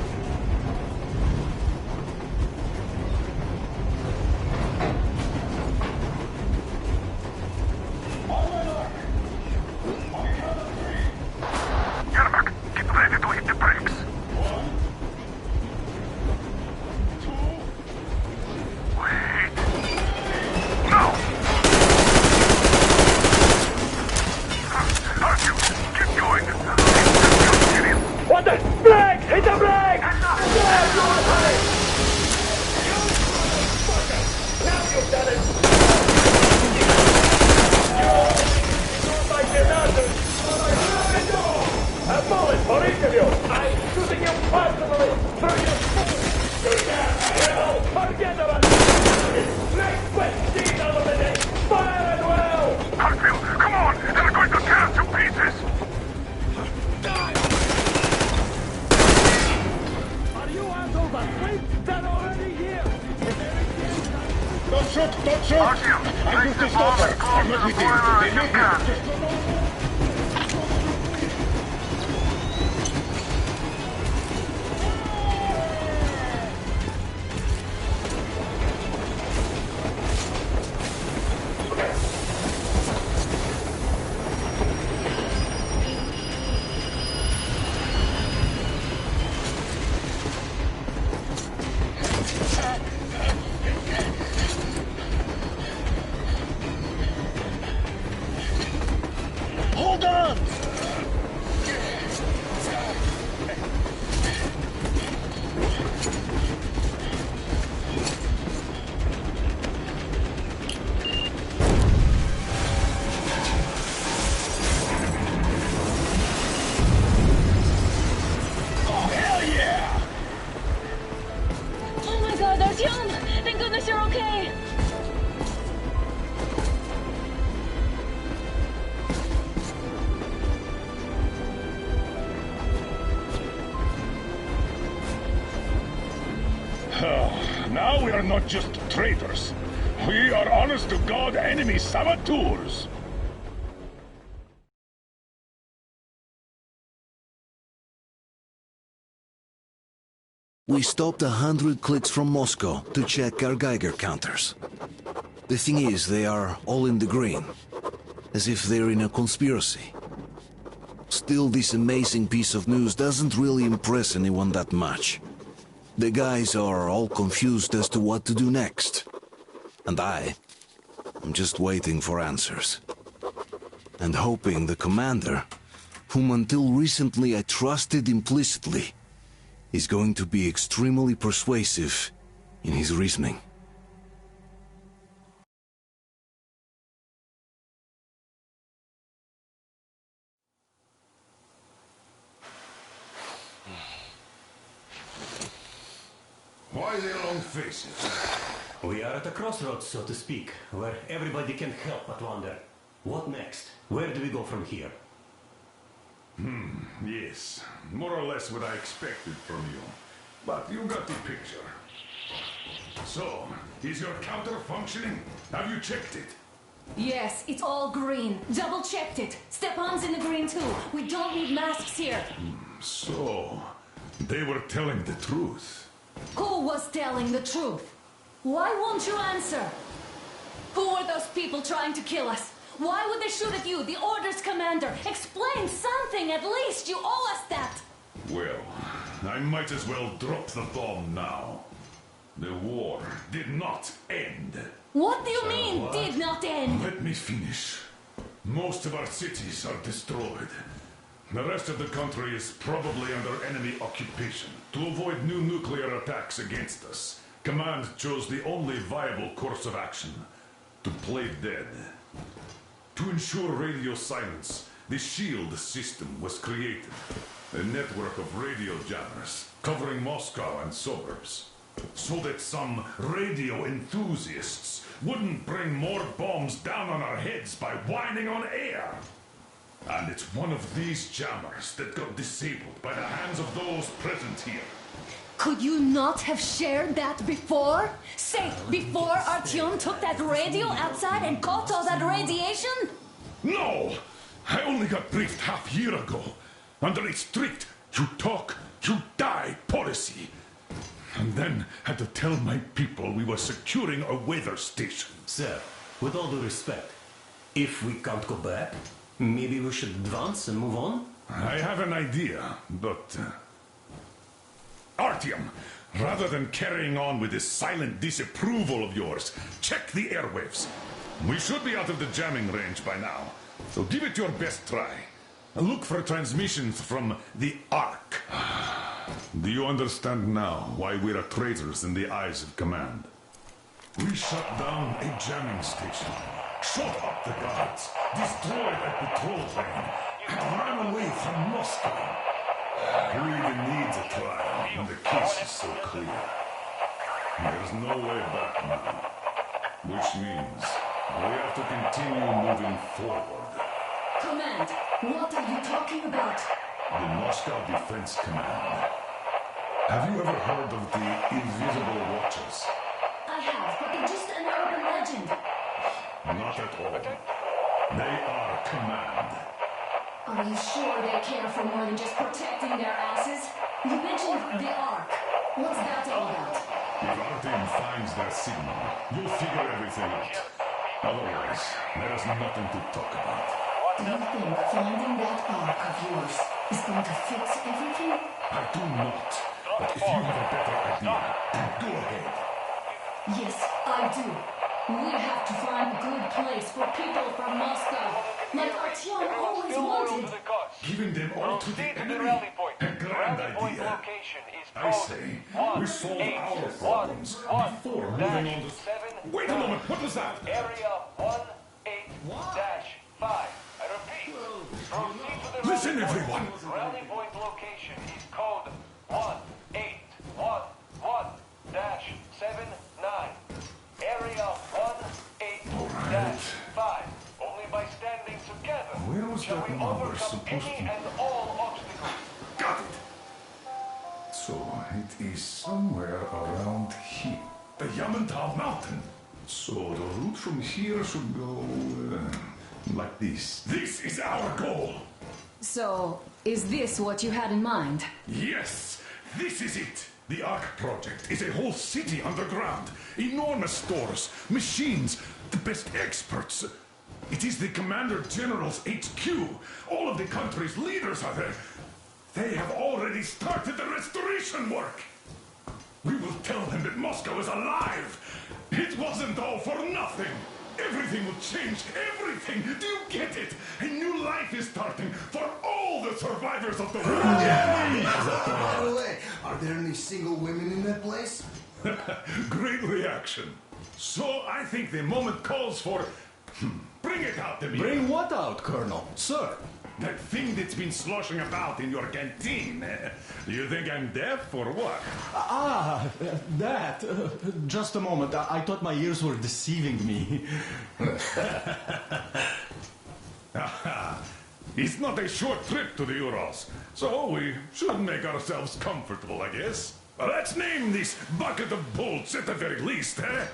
Yermak, get ready to hit the brakes. 1, 2. Wait. No! Hit the brake! Now you've done it! A bullet for each of you! I'm shooting you personally through your food! Hell, forget about it! Next West out of the day! Fire as well! Hartfield, come on! They're going to tear us to pieces! Are you assholes asleep? They're already here! Don't shoot! Don't shoot! I'm with this daughter! I'm not with him! They made me! Hold on! Oh, hell yeah! Oh my god, Artyom! Thank goodness you're okay! Now we are not just traitors. We are honest-to-God enemy saboteurs. We stopped 100 clicks from Moscow to check our Geiger counters. The thing is, they are all in the green, as if they're in a conspiracy. Still, this amazing piece of news doesn't really impress anyone that much. The guys are all confused as to what to do next. And I'm just waiting for answers. And hoping the commander, whom until recently I trusted implicitly, is going to be extremely persuasive in his reasoning. Why the long faces? We are at a crossroads, so to speak, where everybody can help but wonder. What next? Where do we go from here? Yes. More or less what I expected from you. But you got the picture. So, is your counter functioning? Have you checked it? Yes, it's all green. Double-checked it. Stepan's in the green too. We don't need masks here. So, they were telling the truth. Who was telling the truth? Why won't you answer? Who were those people trying to kill us? Why would they shoot at you, the Order's commander? Explain something, at least. You owe us that. Well, I might as well drop the bomb now. The war did not end. What do you mean, did not end? Let me finish. Most of our cities are destroyed. The rest of the country is probably under enemy occupation. To avoid new nuclear attacks against us, Command chose the only viable course of action: to play dead. To ensure radio silence, the SHIELD system was created. A network of radio jammers covering Moscow and suburbs. So that some radio enthusiasts wouldn't bring more bombs down on our heads by whining on air. And it's one of these jammers that got disabled by the hands of those present here. Could you not have shared that before? Say, before Artyom took that radio outside and caught all that radiation? No! I only got briefed half year ago. Under a strict, you talk, you die policy. And then had to tell my people we were securing a weather station. Sir, with all due respect, if we can't go back, maybe we should advance and move on? I have an idea, but... Artyom, rather than carrying on with this silent disapproval of yours, check the airwaves. We should be out of the jamming range by now, so give it your best try. Look for transmissions from the Ark. Do you understand now why we are traitors in the eyes of command? We shut down a jamming station, shot up the guards, destroyed a patrol train, and ran away from Moscow. Who even needs a trial when the case is so clear? There's no way back now, which means we have to continue moving forward. Command, what are you talking about? The Moscow Defense Command. Have you ever heard of the Invisible Watchers? I have, but they're just an urban legend. Not at all. They are command. Are you sure they care for more than just protecting their asses? You mentioned the Ark. What's that all about? If Artyom finds their signal, you'll figure everything out. Otherwise, there is nothing to talk about. Do you think finding that Ark of yours is going to fix everything? I do not. But if you have a better idea, then go ahead. Yes, I do. We have to find a good place for people from Moscow, like Artyom always wanted. Giving them all to the enemy? A grand idea. I say, we solve our problems before moving on to... Wait a moment, what was that? Area 18-5. I repeat, proceed to the Listen, everyone! Rally point location is code 1811-79. Area 18-5. Only by standing together Where was shall that we number overcome supposed any to be? and all obstacles. Got it! So, it is somewhere around here. The Yamantau Mountain. So, the route from here should go... like this. This is our goal! So, is this what you had in mind? Yes! This is it! The Ark Project is a whole city underground. Enormous stores, machines, the best experts. It is the Commander General's HQ. All of the country's leaders are there. They have already started the restoration work. We will tell them that Moscow is alive. It wasn't all for nothing. Everything will change. Everything. Do you get it? A new life is starting for all the survivors of the world. By the way, are there any single women in that place? Great reaction. So I think the moment calls for... Bring it out, Demir. Bring what out, Colonel? Sir? That thing that's been sloshing about in your canteen. You think I'm deaf or what? That. Just a moment. I thought my ears were deceiving me. It's not a short trip to the Urals, so we should make ourselves comfortable, I guess. Let's name this bucket of bolts at the very least, eh?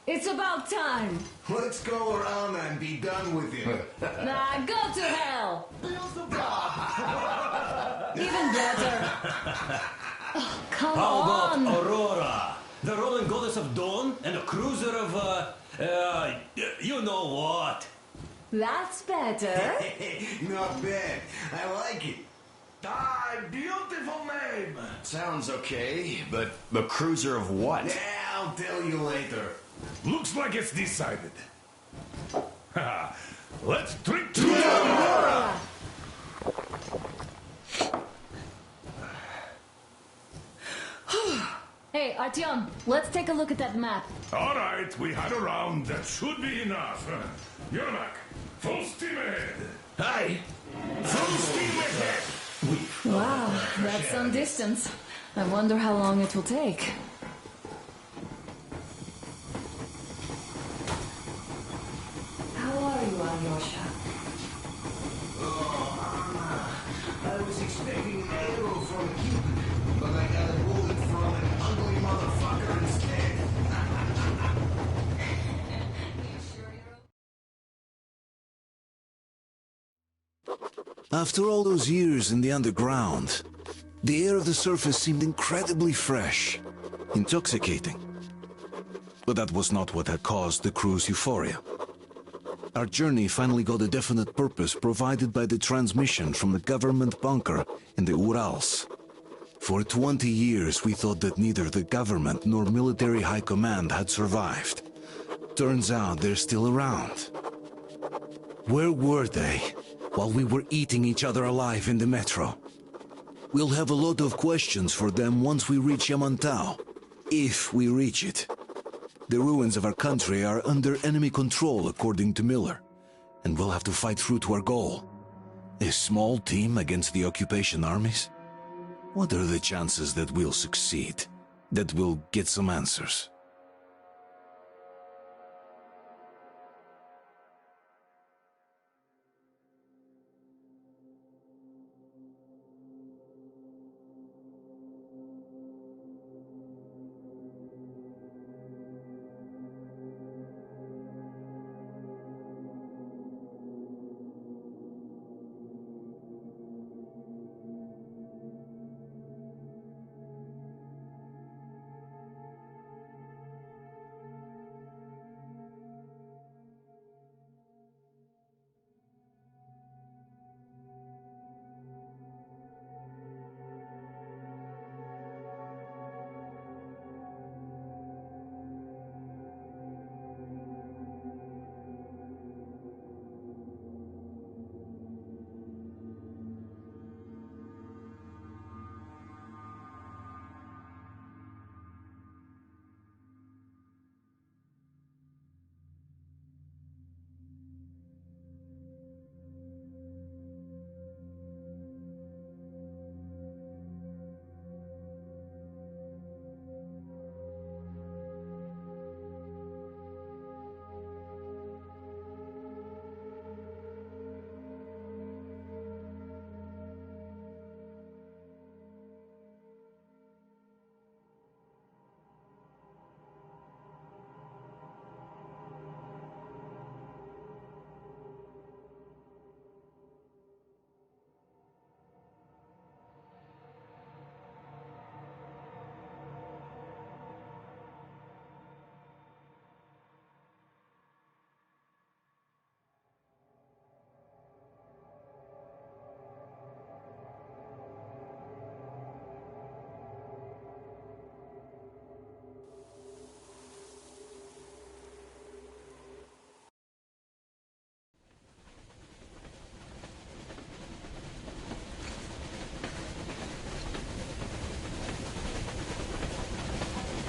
It's about time. Let's go around and be done with it. Nah, go to hell. Even better. Oh, come How on. about Aurora, the rolling goddess of dawn, and a cruiser of, you know what? That's better. Not bad. I like it. Beautiful name. Sounds okay, but the cruiser of what? Yeah, I'll tell you later. Looks like it's decided. Let's drink to Aurora! Hey, Artyom, let's take a look at that map. All right, we had a round. That should be enough. Yermak, full steam ahead. Hi. Full steam ahead. Wow, that's some distance. I wonder how long it will take. How are you, Alyosha? I was expecting an arrow from Cupid, but I got a bullet from an ugly motherfucker instead. After all those years in the underground, the air of the surface seemed incredibly fresh, intoxicating. But that was not what had caused the crew's euphoria. Our journey finally got a definite purpose provided by the transmission from the government bunker in the Urals. For 20 years we thought that neither the government nor military high command had survived. Turns out they're still around. Where were they while we were eating each other alive in the metro? We'll have a lot of questions for them once we reach Yamantau. If we reach it. The ruins of our country are under enemy control, according to Miller. And we'll have to fight through to our goal. A small team against the occupation armies? What are the chances that we'll succeed? That we'll get some answers?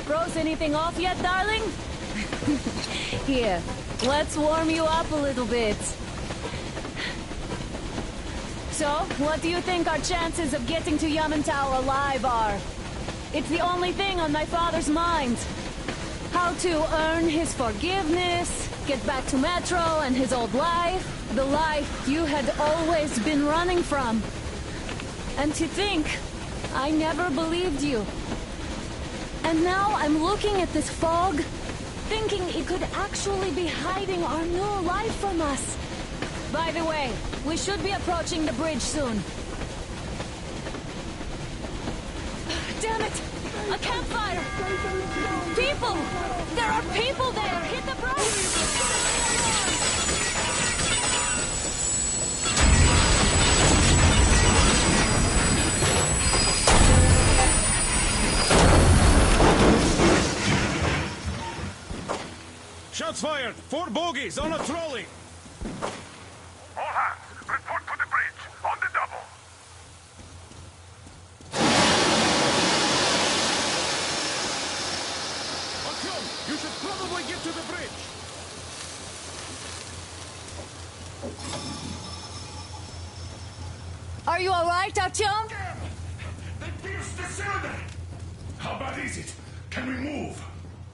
Froze anything off yet, darling? Here, let's warm you up a little bit. So, what do you think our chances of getting to Yamantau alive are? It's the only thing on my father's mind. How to earn his forgiveness, get back to Metro and his old life. The life you had always been running from. And to think, I never believed you. And now I'm looking at this fog, thinking it could actually be hiding our new life from us. By the way, we should be approaching the bridge soon. Damn it! A campfire! People! There are people there! Hit the brakes! Shots fired! 4 bogies on a trolley! All hands, report to the bridge, on the double. Artyom, you should probably get to the bridge! Are you alright, Artyom? They pierced the cylinder! How bad is it? Can we move?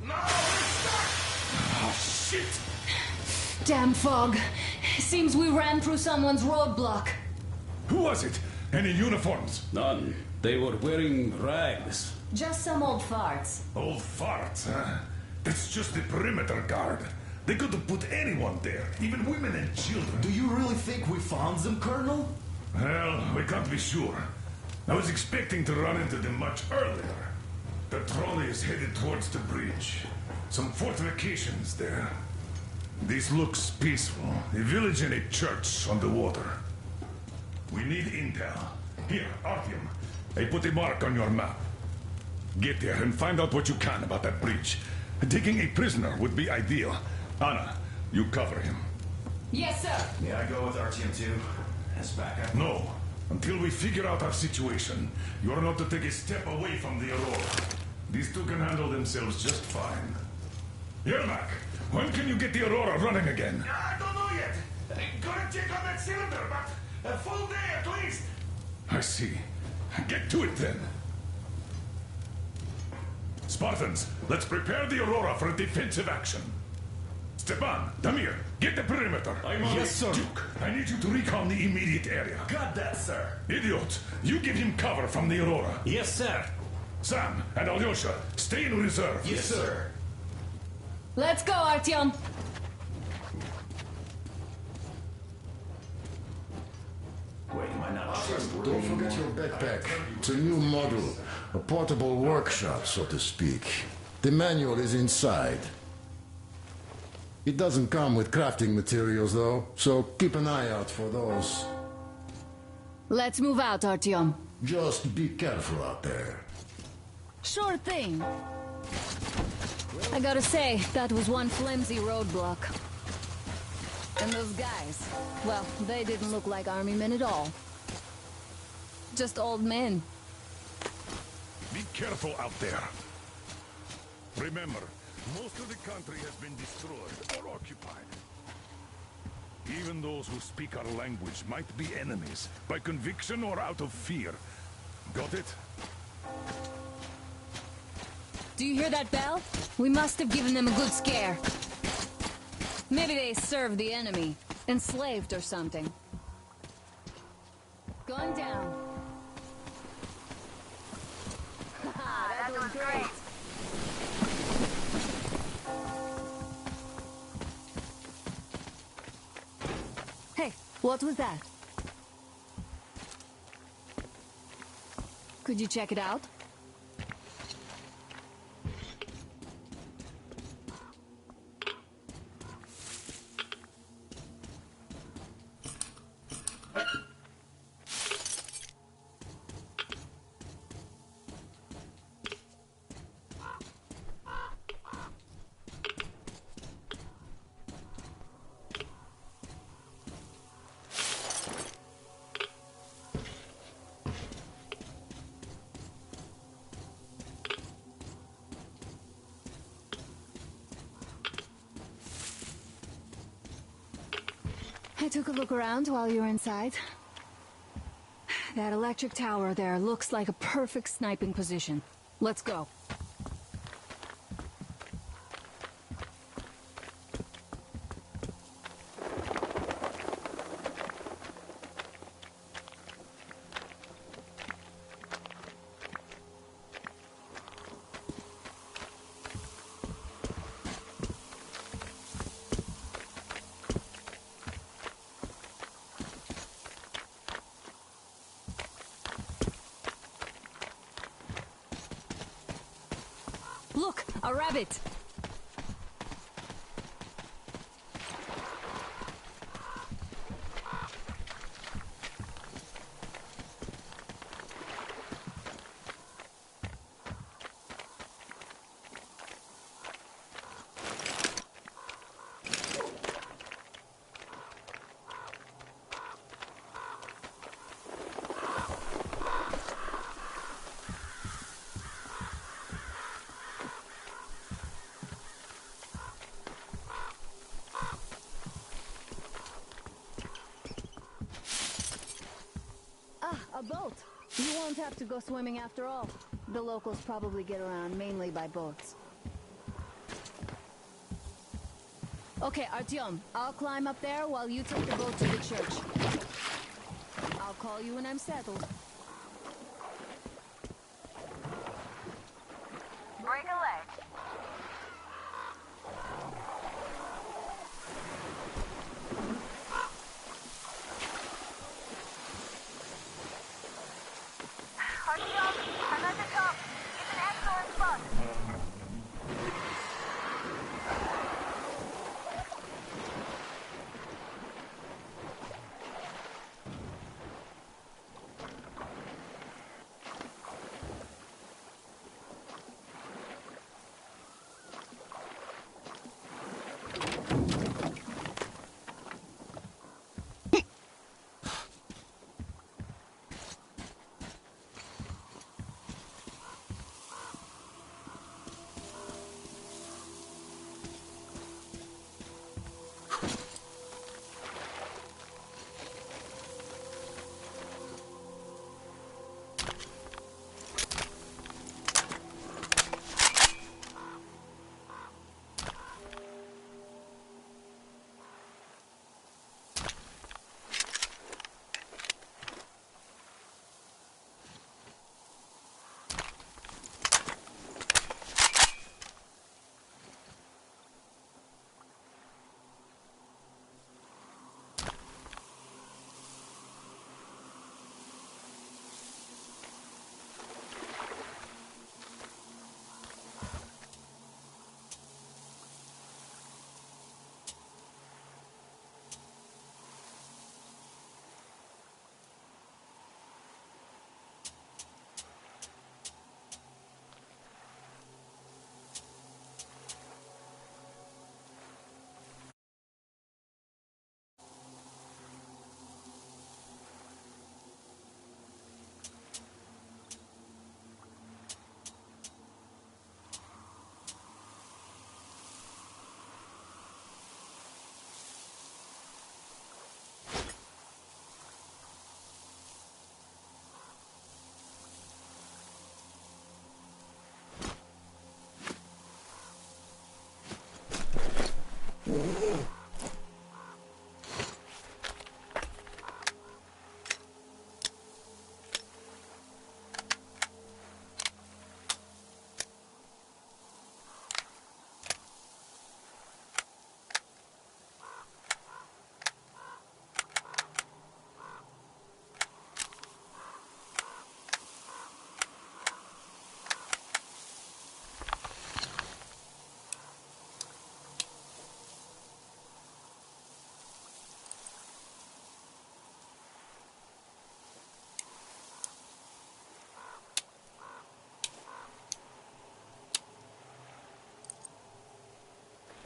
No, we're stuck! Oh, shit! Damn fog. Seems we ran through someone's roadblock. Who was it? Any uniforms? None. They were wearing rags. Just some old farts. Old farts, huh? That's just the perimeter guard. They could have put anyone there, even women and children. Do you really think we found them, Colonel? Well, we can't be sure. I was expecting to run into them much earlier. The trolley is headed towards the bridge. Some fortifications there. This looks peaceful. A village and a church on the water. We need intel. Here, Artyom. I put a mark on your map. Get there and find out what you can about that bridge. Taking a prisoner would be ideal. Anna, you cover him. Yes, sir. May I go with Artyom too? As backup? No. Until we figure out our situation, you're not to take a step away from the Aurora. These two can handle themselves just fine. Yermak, when can you get the Aurora running again? I don't know yet. Gonna check on that cylinder, but a full day at least. I see. Get to it then. Spartans, let's prepare the Aurora for a defensive action. Stepan, Damir, get the perimeter. Yes, sir. Duke, I need you to recon the immediate area. Got that, sir. Idiot, you give him cover from the Aurora. Yes, sir. Sam and Alyosha, stay in reserve. Yes, sir. Let's go, Artyom. Wait, am I not Don't forget your backpack. It's a new model. A portable workshop, so to speak. The manual is inside. It doesn't come with crafting materials, though, so keep an eye out for those. Let's move out, Artyom. Just be careful out there. Sure thing. I gotta say, that was one flimsy roadblock. And those guys, well, they didn't look like army men at all. Just old men. Be careful out there. Remember, most of the country has been destroyed or occupied. Even those who speak our language might be enemies, by conviction or out of fear. Got it? Do you hear that bell? We must have given them a good scare. Maybe they served the enemy, enslaved or something. Going down. That was great. Hey, what was that? Could you check it out? I took a look around while you were inside. That electric tower there looks like a perfect sniping position. Let's go. Look, a rabbit! A boat. You won't have to go swimming after all. The locals probably get around mainly by boats. Okay, Artyom, I'll climb up there while you take the boat to the church. I'll call you when I'm settled. Break a leg. Artyom, I'm at the top. It's an excellent spot.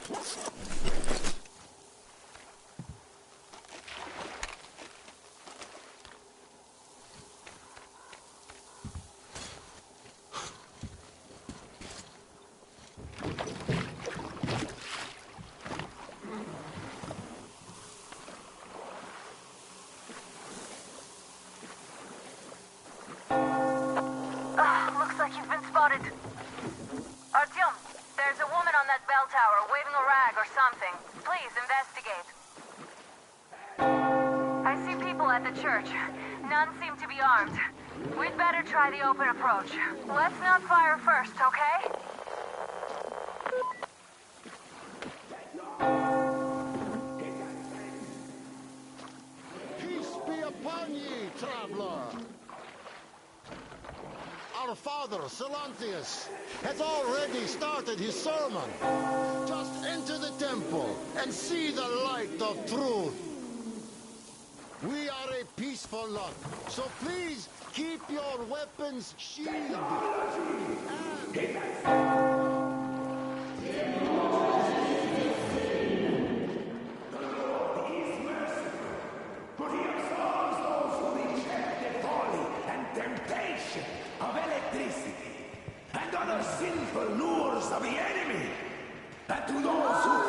Looks like you've been spotted. Artyom, there's a woman on that bell tower waving a rag or something. Please investigate. I see people at the church. None seem to be armed. We'd better try the open approach. Let's not fire first, okay? Peace be upon ye, traveler. Our father, Silantius, has already started his sermon. Just enter the temple and see the light of truth. We are a peaceful lot, so please keep your weapons sheathed. Of electricity and other sinful lures of the enemy, and to those who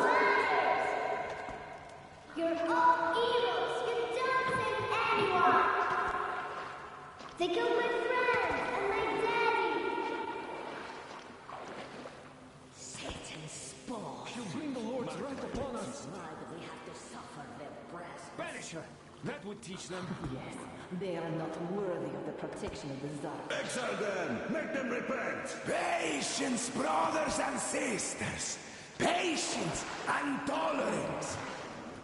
You're all evils. You don't save anyone. They killed my friends and my daddy. Satan's spawn. She'll bring the Lord's wrath upon us. Why do we have to suffer their presence? Banish her. That would teach them. Yes, they are not worthy of the protection of the Tsar. exile them, make them repent. Patience, brothers and sisters. Patience and tolerance.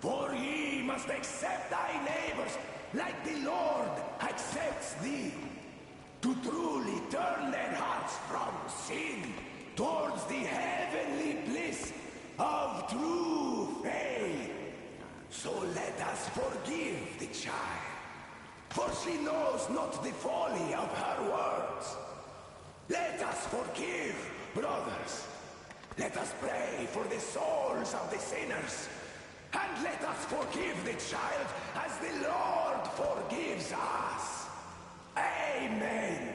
For ye must accept thy neighbors like the Lord accepts thee. To truly turn their hearts from sin towards the heavenly bliss of true faith. So let us forgive the child, for she knows not the folly of her words. Let us forgive, brothers. Let us pray for the souls of the sinners. And let us forgive the child as the Lord forgives us. Amen.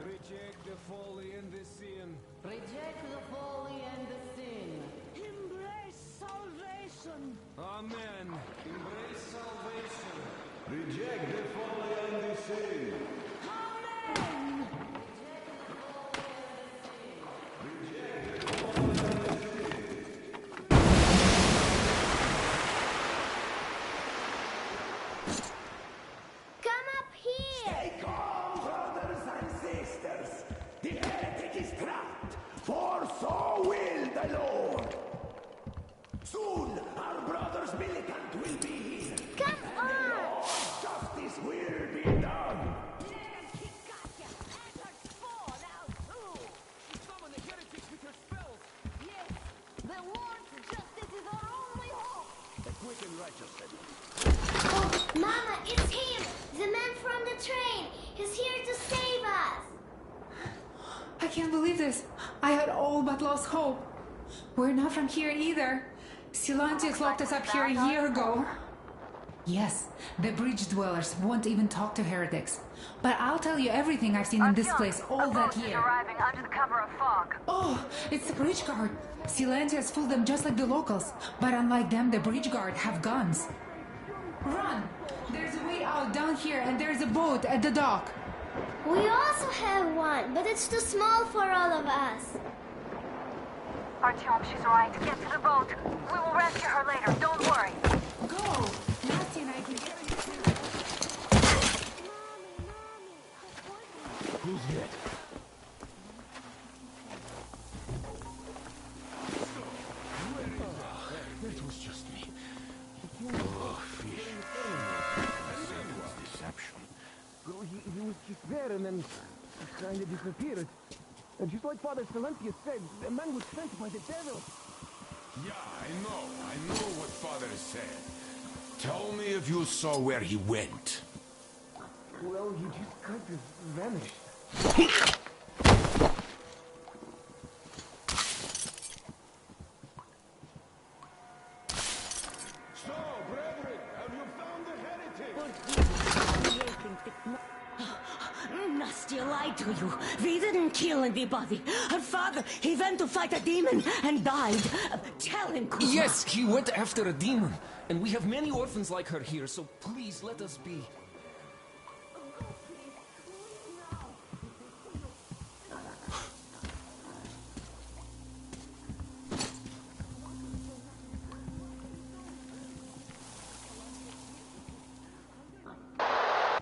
Reject the folly and the sin. Reject the folly and the sin. Embrace salvation. Amen. Embrace salvation. Reject the folly and the sin. Amen. Come up here. Stay calm, brothers and sisters. The heretic is trapped, for so will the Lord. Soon our brothers militant will be here. Come on. Lord's justice will be done. Yes, the Lord's justice is our only hope. The quick and righteous said. Oh, Mama, it's him! The man from the train! He's here to save us! I can't believe this. I had all but lost hope. We're not from here either. Silantius locked us up here a year ago. Yes, the bridge dwellers won't even talk to heretics. But I'll tell you everything I've seen in this place all that year. Arriving under the cover of fog. Oh, it's the bridge guard. Silantius fooled them just like the locals. But unlike them, the bridge guard have guns. Run! There's a way out down here and there's a boat at the dock. We also have one, but it's too small for all of us. Artyom, she's right. Get to the boat. We will rescue her later. Don't worry. Go! Nasty and I can get you. Who's dead? That was just me. Oh, fish. I said it was deception. He was just there and then kind of disappeared. And just like Father Silantius said, the man was sent by the devil. Yeah, I know what Father said. Tell me if you saw where he went. Well, he just kind of vanished. We didn't kill anybody. Her father, he went to fight a demon and died. Tell him, Kuzma. Yes, he went after a demon. And we have many orphans like her here, so please let us be.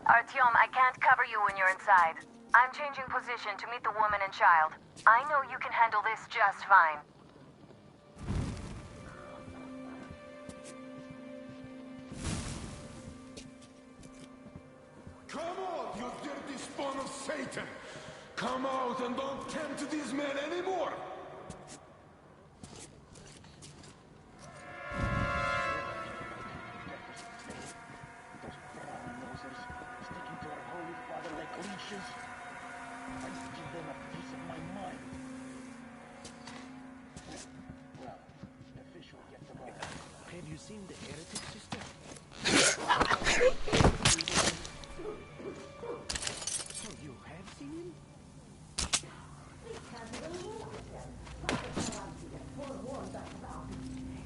Artyom, I can't cover you when you're inside. I'm changing position to meet the woman and child. I know you can handle this just fine. Come on, you dirty spawn of Satan! Come out and don't tempt these men anymore! Have you seen the heretic sister? So you have seen him?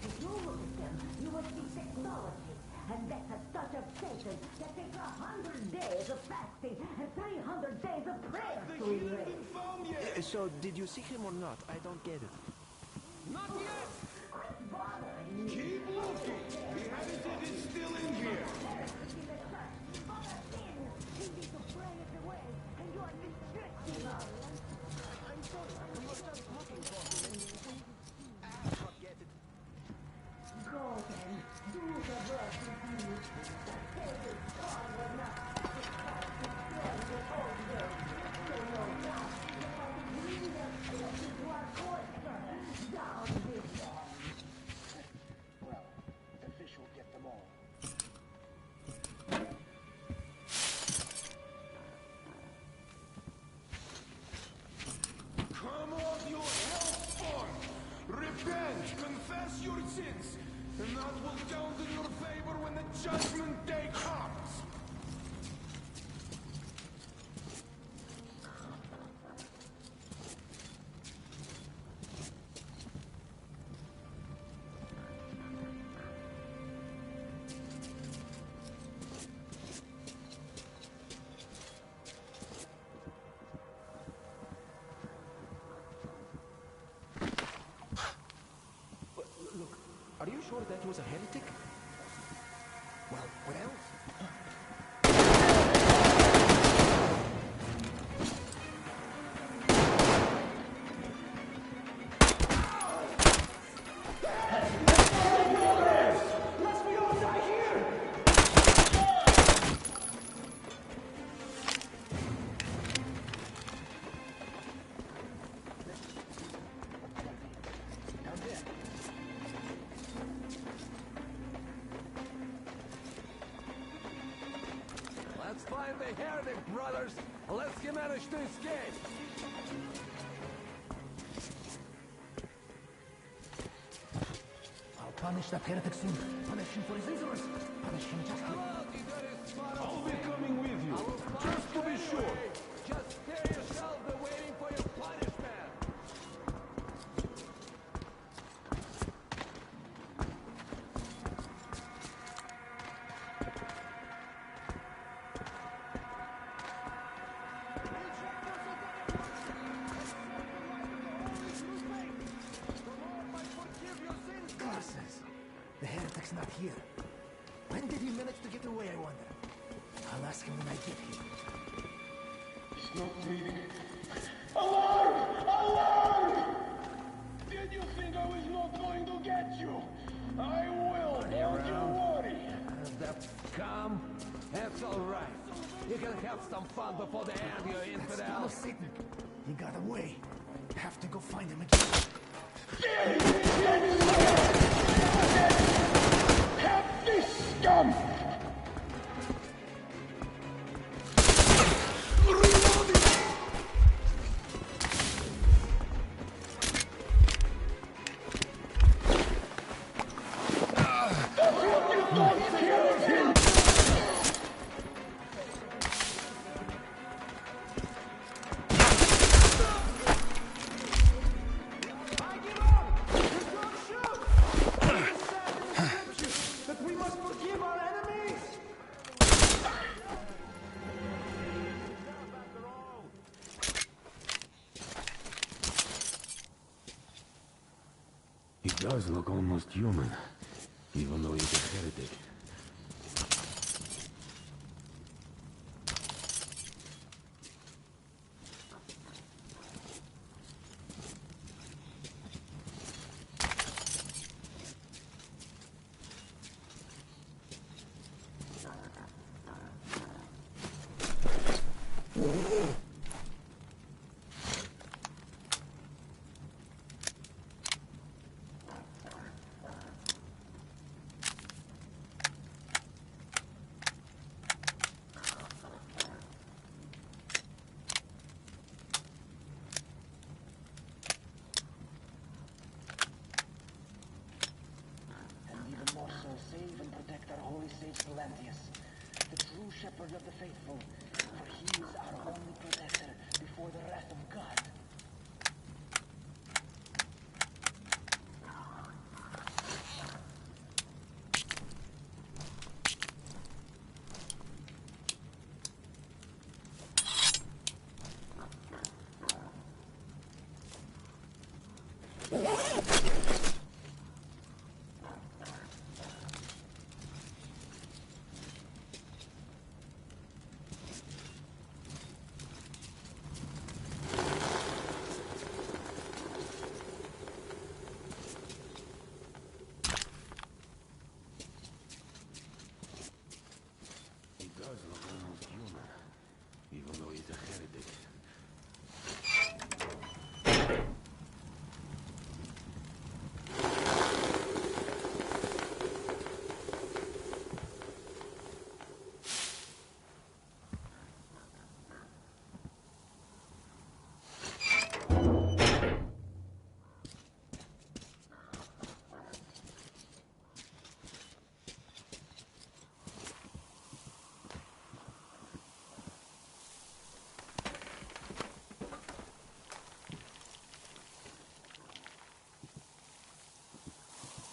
If you look at them, you will see technology. And that's a touch of Satan that takes 100 days of fasting and 300 days of prayer to erase. So, did you see him or not? I don't get it. Not yet! Keep looking! The heretic is still in here! Go then, do the work with you. The Savior's call was not sacrificed to destroy the whole world. So no doubt, the leaders to our course, down with them. Well, the fish will get them all. Come on, you hellspawn! Repent, confess your sins, and that will count in your favor when the judgment day comes! Look, are you sure that was a heretic? Well, what else? Must we all die here? Let's find the heretic, brothers! Unless he managed to escape! I'll punish that heretic soon. Punish him for his insolence. Punish him justly. I'll be coming with you, just to be sure. Just stay yourself, they're waiting for your punishment! Curses! The heretic's not here. When did he manage to get away, I wonder? I'll ask him when I get here. Stop bleeding. Alarm! Alarm! Did you think I was not going to get you? I will, don't you worry. That scum? That's alright. You can have some fun before the end, you infidel. That's Satan. He got away. Have to go find him again. Have this scum! He does look almost human, even though he's a heretic. Save and protect our holy sage Galantius, the true shepherd of the faithful, for he is our only protector before the wrath of God.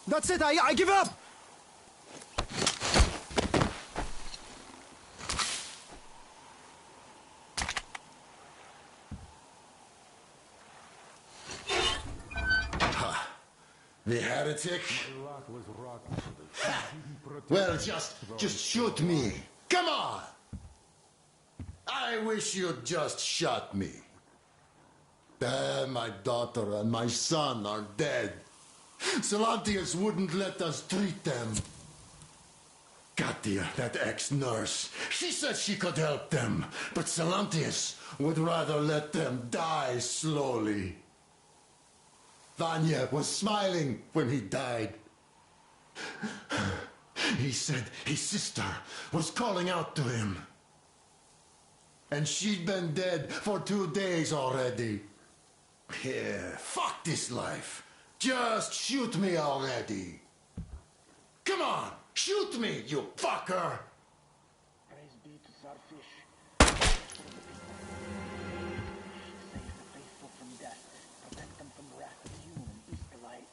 That's it, I give up! The heretic? Well, just shoot me. Come on! I wish you'd just shot me. My daughter and my son are dead. Salantius wouldn't let us treat them. Katia, that ex-nurse, she said she could help them, but Salantius would rather let them die slowly. Vanya was smiling when he died. He said his sister was calling out to him. And she'd been dead for 2 days already. Yeah, fuck this life. Just shoot me already. Come on, shoot me, you fucker! Praise be to Starfish. Save the faithful from death. Protect them from the wrath of human and beast alike.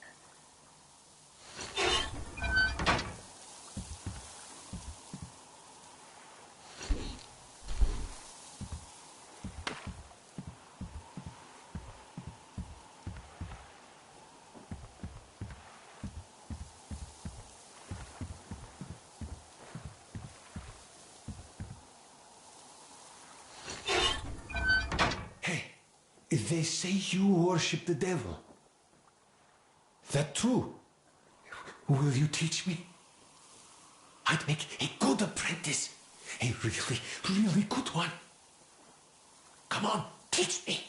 They say you worship the devil. That true? Will you teach me? I'd make a good apprentice. A really, really good one. Come on, teach me.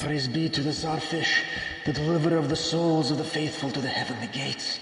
Praise be to the Czarfish, the deliverer of the souls of the faithful to the heavenly gates.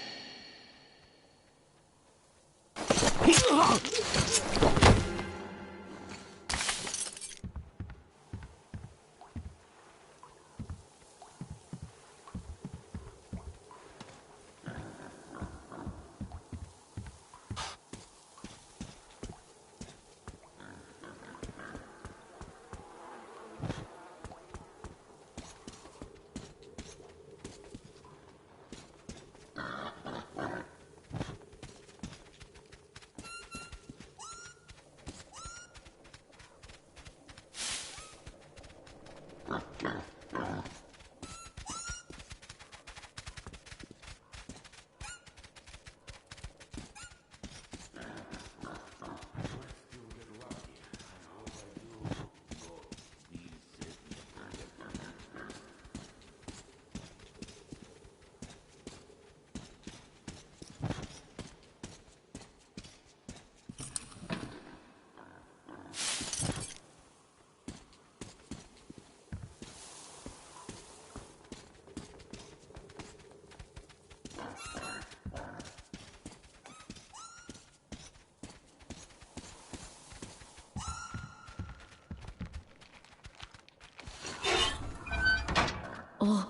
Oh,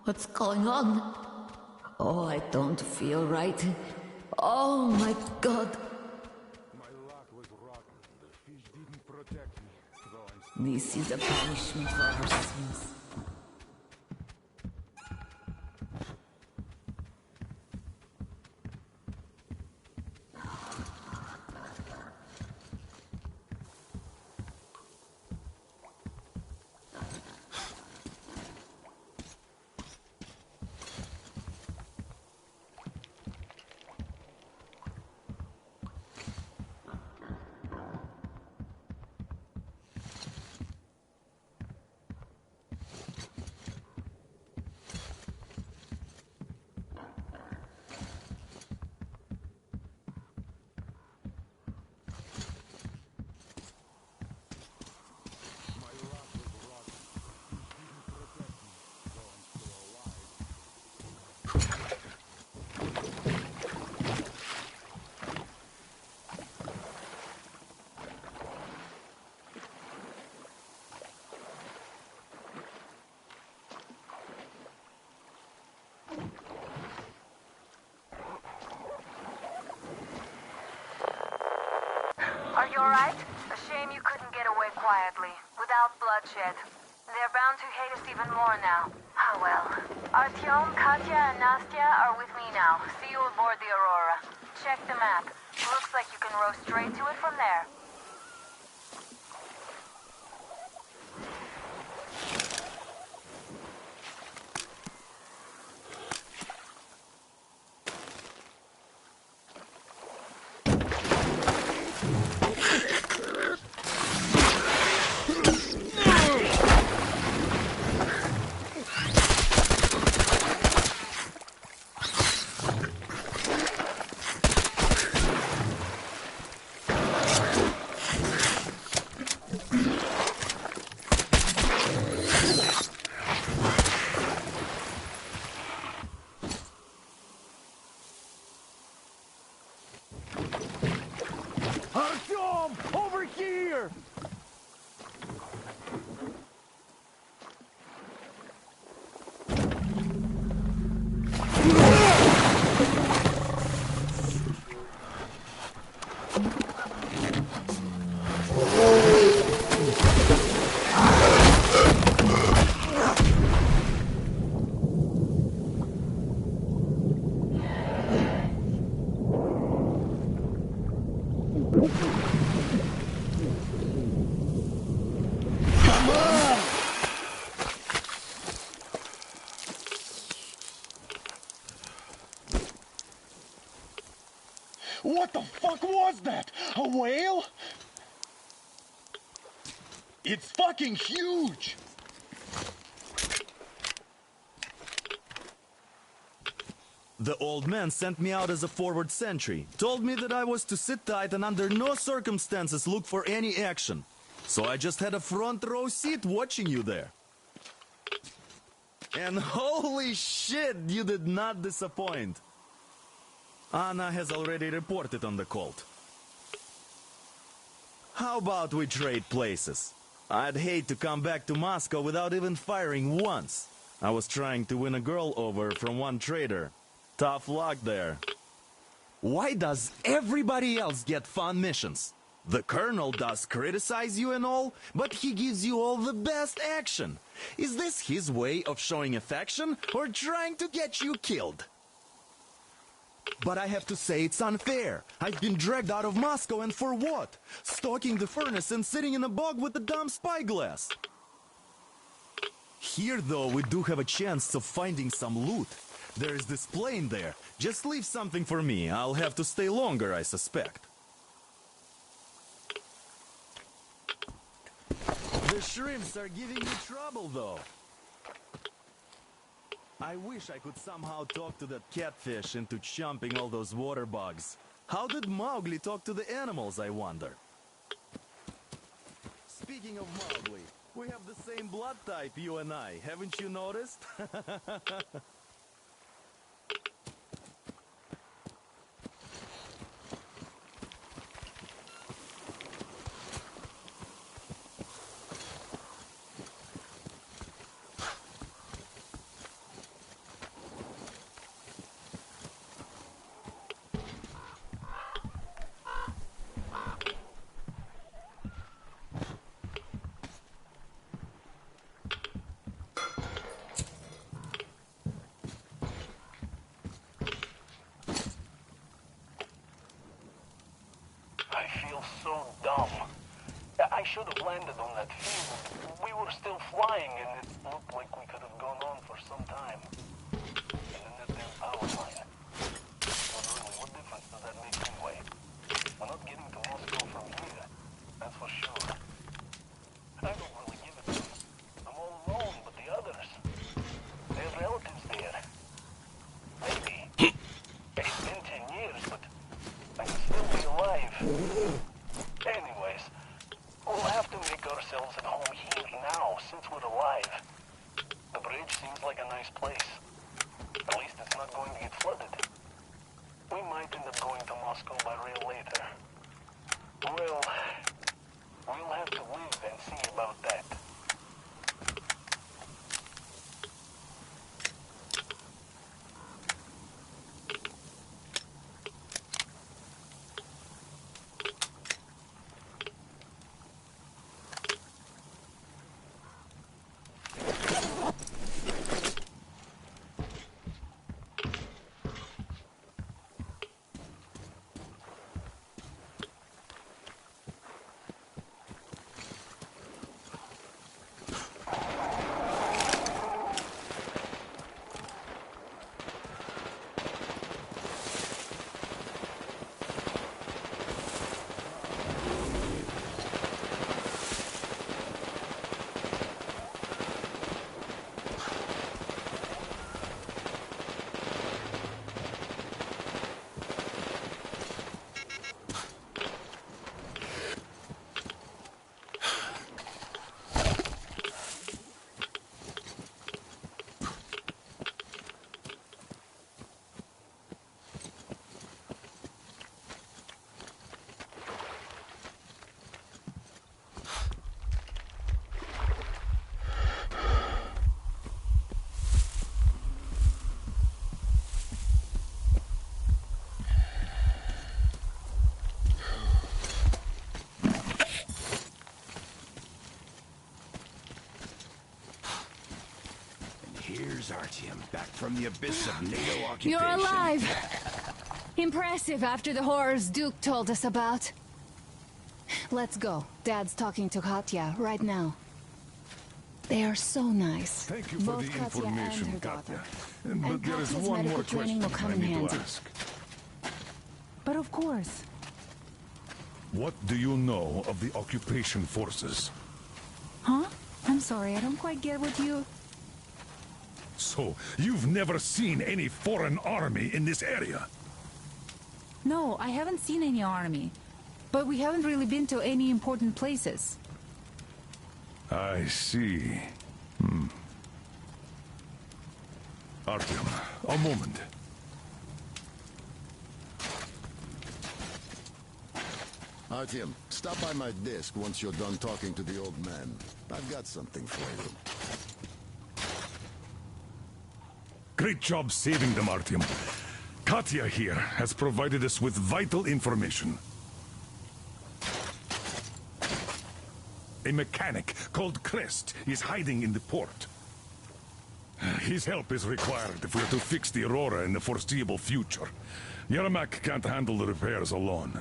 what's going on? Oh, I don't feel right. Oh my god. My luck was rotten. The fish didn't protect me, though I'm... This is a punishment for our sins. Are you alright? A shame you couldn't get away quietly, without bloodshed. They're bound to hate us even more now. Ah well. Artyom, Katya, and Nastya are with me now. See you aboard the Aurora. Check the map. Looks like you can row straight to it from there. Artyom! Over here! What the fuck was that? A whale? It's fucking huge! The old man sent me out as a forward sentry. Told me that I was to sit tight and under no circumstances look for any action. So I just had a front row seat watching you there. And holy shit, you did not disappoint. Anna has already reported on the cult. How about we trade places? I'd hate to come back to Moscow without even firing once. I was trying to win a girl over from one trader. Tough luck there. Why does everybody else get fun missions? The Colonel does criticize you and all, but he gives you all the best action. Is this his way of showing affection or trying to get you killed? But I have to say it's unfair. I've been dragged out of Moscow, and for what? Stalking the furnace and sitting in a bog with a dumb spyglass. Here, though, we do have a chance of finding some loot. There is this plane there. Just leave something for me. I'll have to stay longer, I suspect. The shrimps are giving me trouble, though. I wish I could somehow talk to that catfish into chomping all those water bugs. How did Mowgli talk to the animals, I wonder? Speaking of Mowgli, we have the same blood type, you and I. Haven't you noticed? So dumb. I should have landed on that field. We were still flying, and it looked like we could have gone on for some time. And then that damn power line. But really, what difference does that make anyway? We're not getting to Moscow from here. That's for sure. I don't really give it to them. I'm all alone, but the others, they have relatives there. Maybe. It's been 10 years, but I can still be alive. Anyways, we'll have to make ourselves at home here now, since we're alive. The bridge seems like a nice place. At least it's not going to get flooded. We might end up going to Moscow by rail later. Well, we'll have to live and see about that. Here's Artyom, back from the abyss of NATO occupation. You're alive! Impressive after the horrors Duke told us about. Let's go. Dad's talking to Katya right now. They are so nice. Thank you for Both the Katya information, and her Katya. daughter. But there is Katya's one medical more training question will come I in need handy. to ask. But of course. What do you know of the occupation forces? Huh? I'm sorry, I don't quite get what you... So, you've never seen any foreign army in this area? No, I haven't seen any army. But we haven't really been to any important places. I see. Artyom, a moment. Artyom, stop by my desk once you're done talking to the old man. I've got something for you. Great job saving them, Artyom. Katya here has provided us with vital information. A mechanic called Crest is hiding in the port. His help is required if we're to fix the Aurora in the foreseeable future. Yermak can't handle the repairs alone.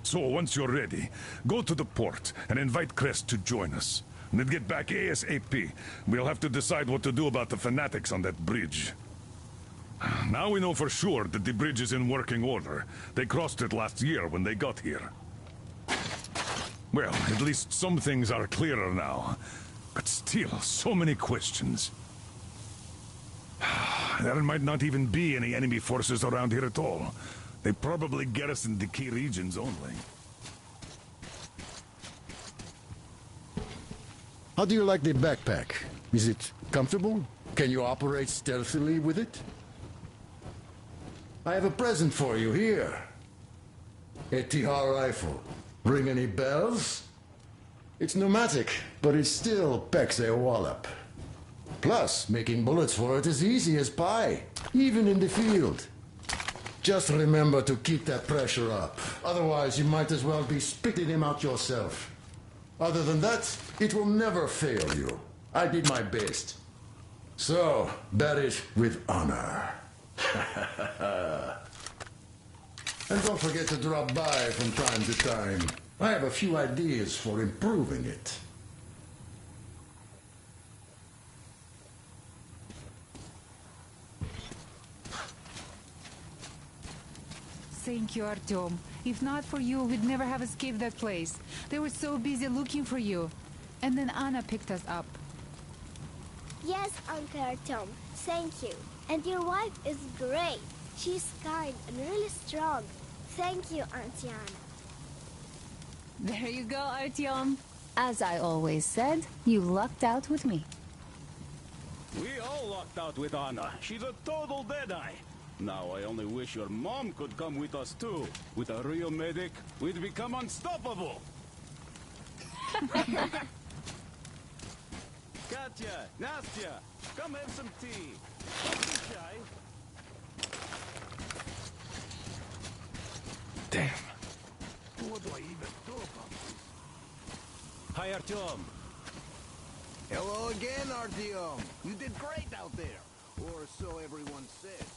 So, once you're ready, go to the port and invite Crest to join us. And then get back ASAP. We'll have to decide what to do about the fanatics on that bridge. Now we know for sure that the bridge is in working order. They crossed it last year when they got here. Well, at least some things are clearer now. But still, so many questions. There might not even be any enemy forces around here at all. They probably garrison the key regions only. How do you like the backpack? Is it comfortable? Can you operate stealthily with it? I have a present for you here. A TR rifle. Ring any bells? It's pneumatic, but it still packs a wallop. Plus, making bullets for it is easy as pie, even in the field. Just remember to keep that pressure up. Otherwise, you might as well be spitting him out yourself. Other than that, it will never fail you. I did my best. So, bear it with honor. And don't forget to drop by from time to time. I have a few ideas for improving it. Thank you, Artyom. If not for you, we'd never have escaped that place. They were so busy looking for you. And then Anna picked us up. Yes, Uncle Artyom. Thank you. And your wife is great. She's kind and really strong. Thank you, Auntie Anna. There you go, Artyom. As I always said, you lucked out with me. We all lucked out with Anna. She's a total deadeye. Now I only wish your mom could come with us too. With a real medic, we'd become unstoppable. Katya, Nastya, come have some tea. Don't be shy. Damn. What do I even do about this? Hi, Artyom. Hello again, Artyom. You did great out there. Or so everyone says.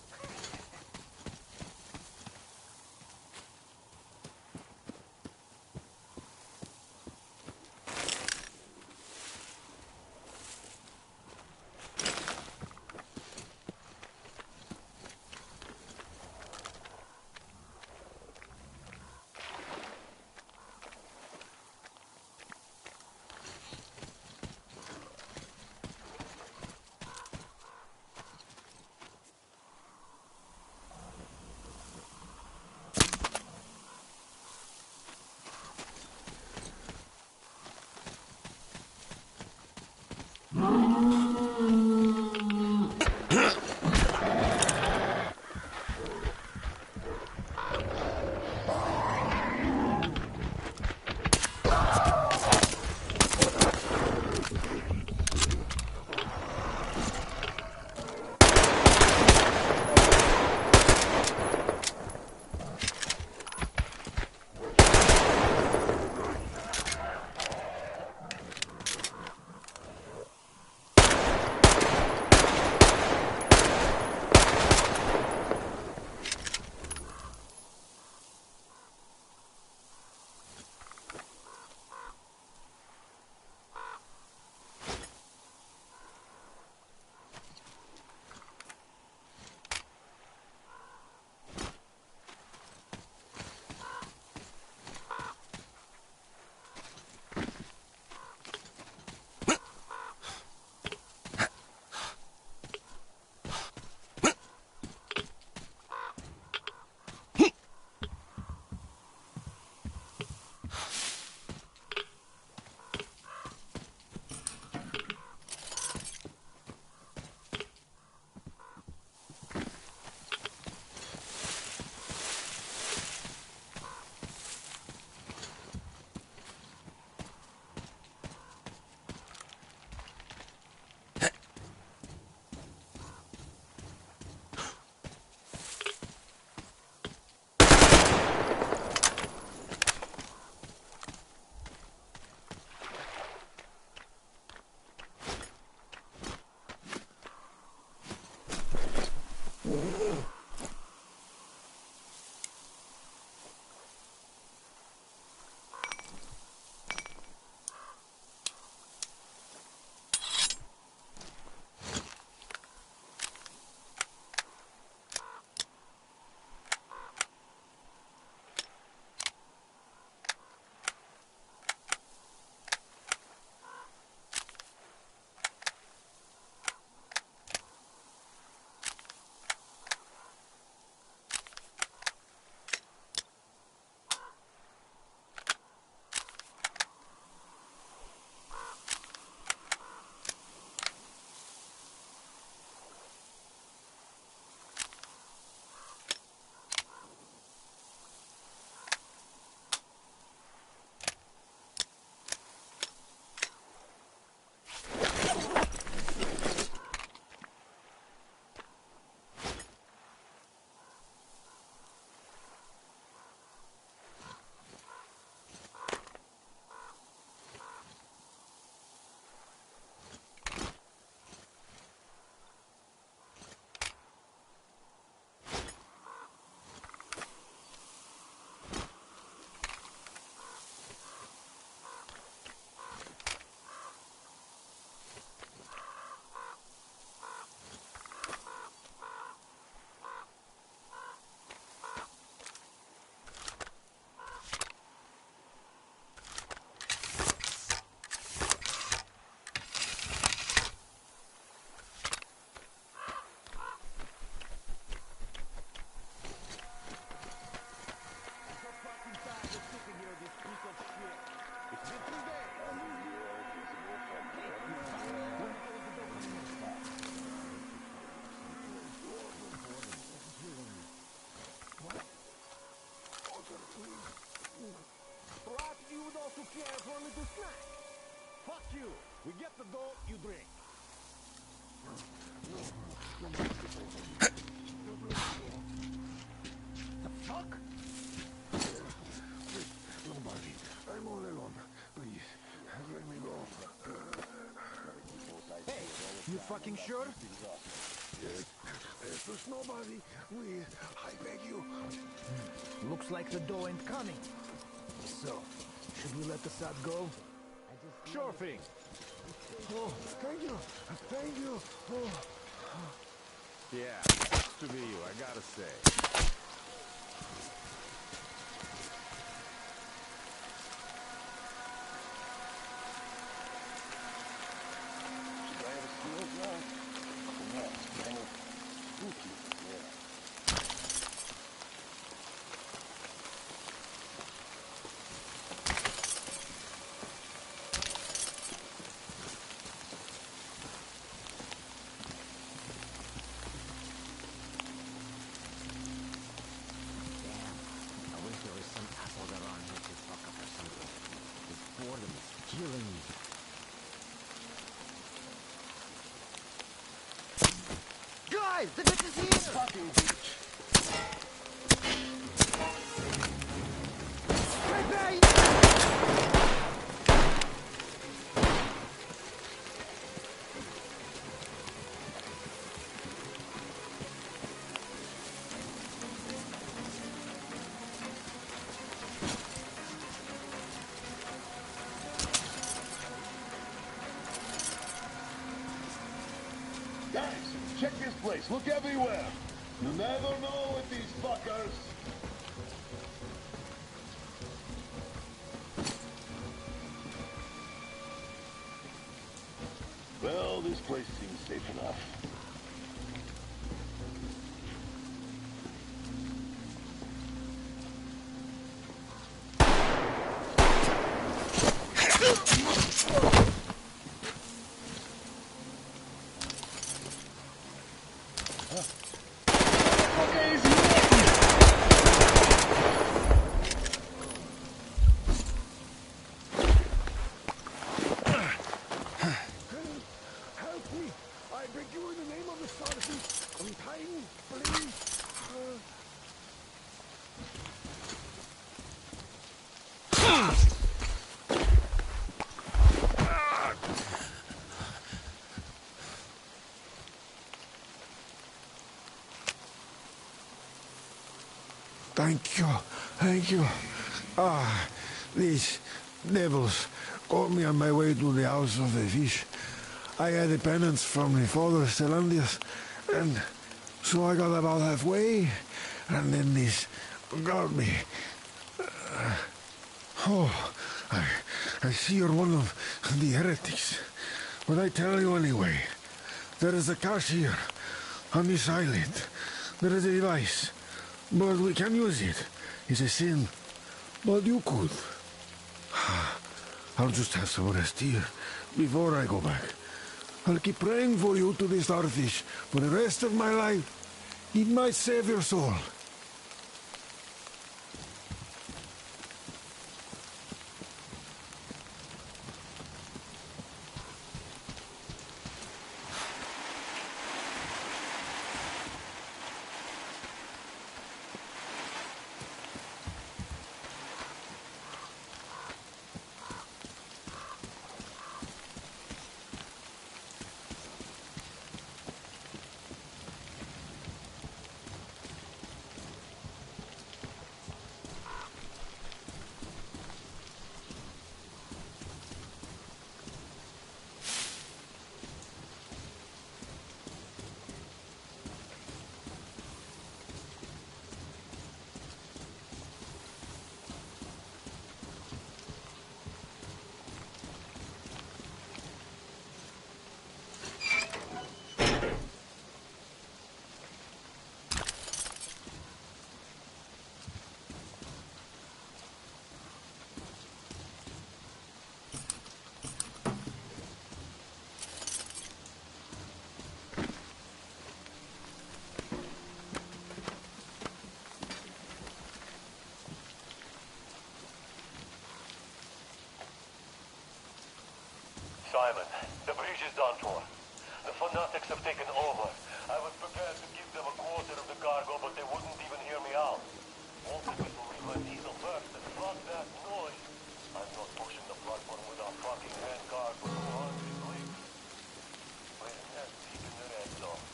Fuck you! We get the dough, you drink. The fuck? Nobody. I'm all alone. Please, let me go. Hey, you fucking sure? Yes. There's nobody. I beg you. Looks like the dough ain't coming. So, should we let the Assad go? Sure thing. Oh, thank you. Thank you. Oh. Yeah, to be you, I gotta say. Guys, the bitch is here! Fucking bitch. Guys, check this place. Look everywhere. You never know with these fuckers. Well, this place seems safe enough. Thank you. Thank you. Ah, these devils caught me on my way to the House of the Fish. I had a penance from my father, Stellandius, and so I got about halfway, and then these got me. I see you're one of the heretics. But I tell you anyway, there is a cache here, on this island. There is a device, but we can use it. It's a sin, but you could. I'll just have some rest here before I go back. I'll keep praying for you to the starfish for the rest of my life. It might save your soul. Simon, the bridge is done for. The fanatics have taken over. I was prepared to give them a quarter of the cargo, but they wouldn't even hear me out. Wanted me to leave my diesel first and fuck that noise. I'm not pushing the platform with a fucking handcart for 200 clicks. We're not deep in the red zone.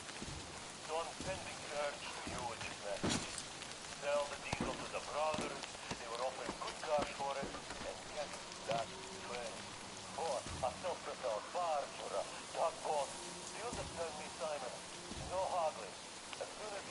So I'm sending urge to you with this message. Sell the diesel to the brothers. They were offering good cash for it, and get that train. For a self-propelled barge or a tugboat. Do you understand me, Simon? No haggling. As soon as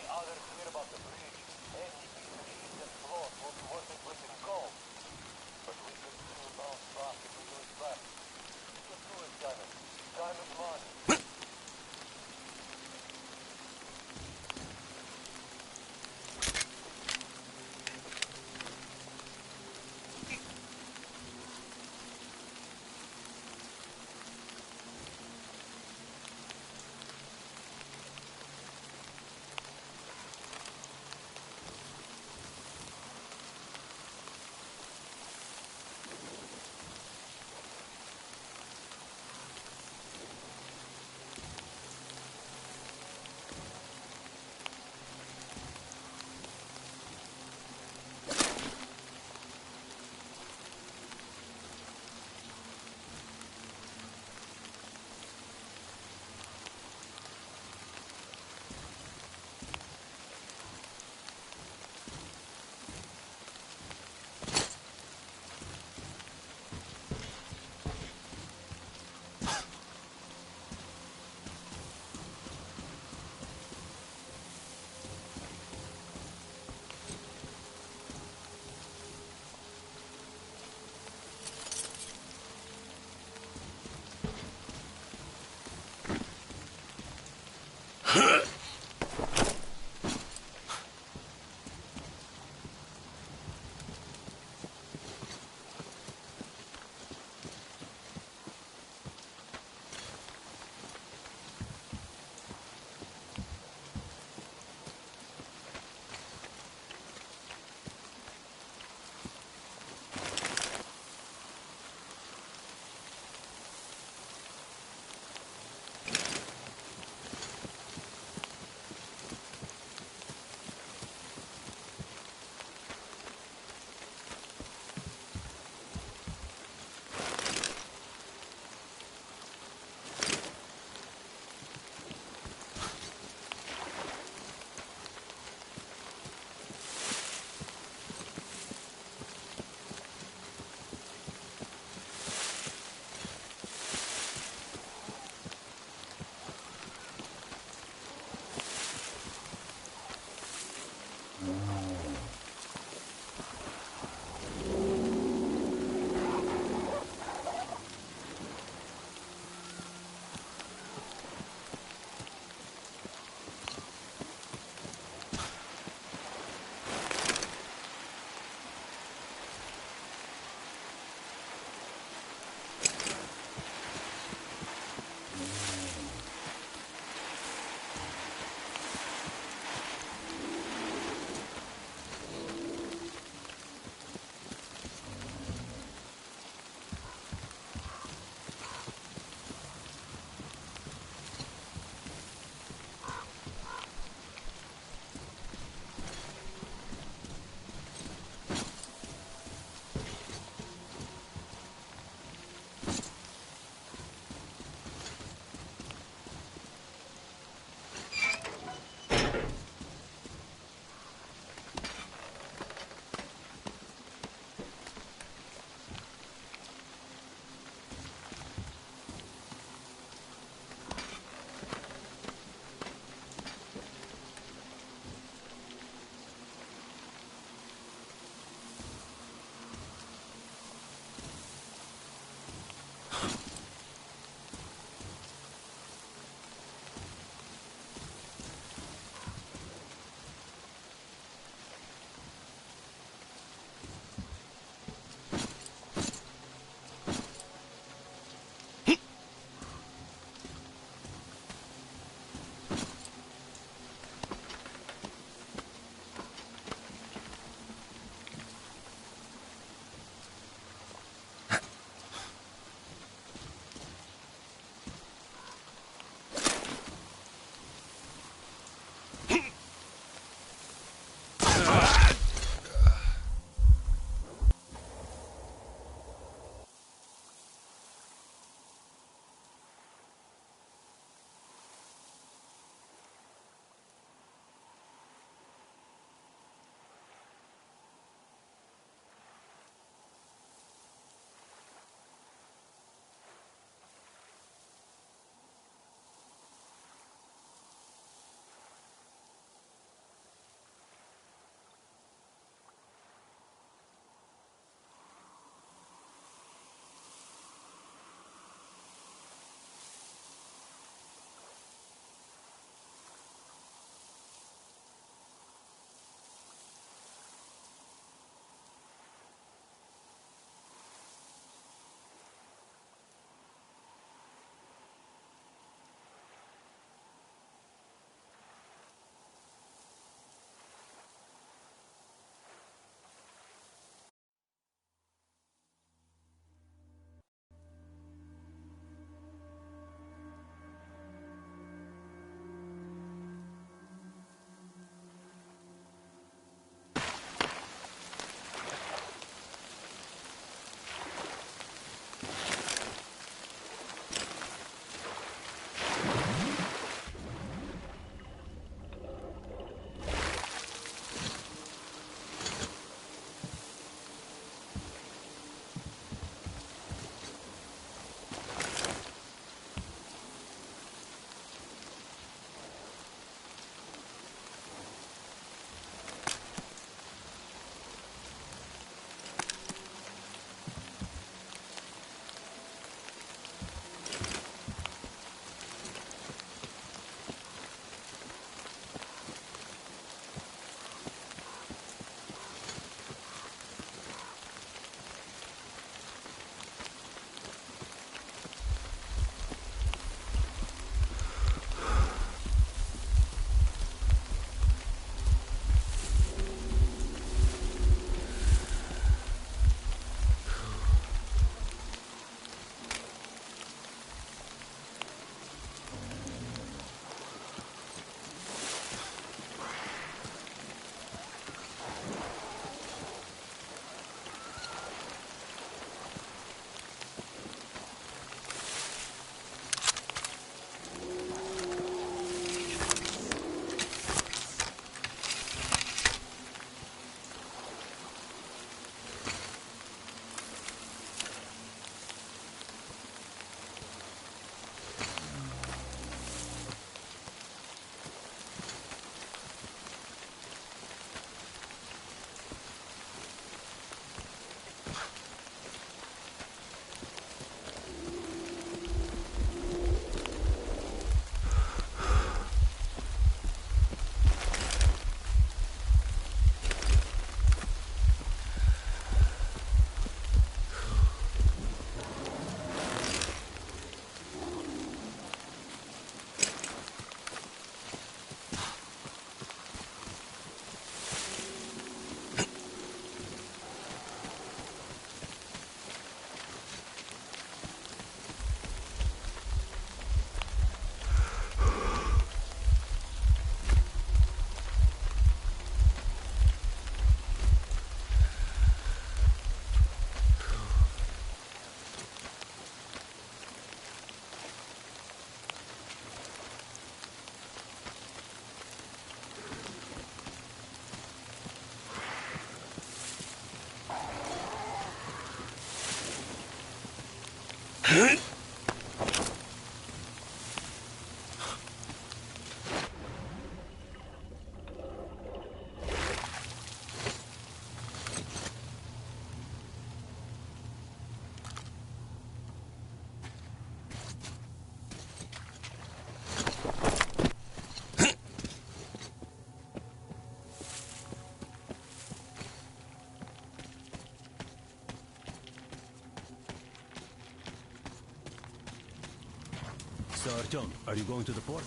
So, Artyom, are you going to the port?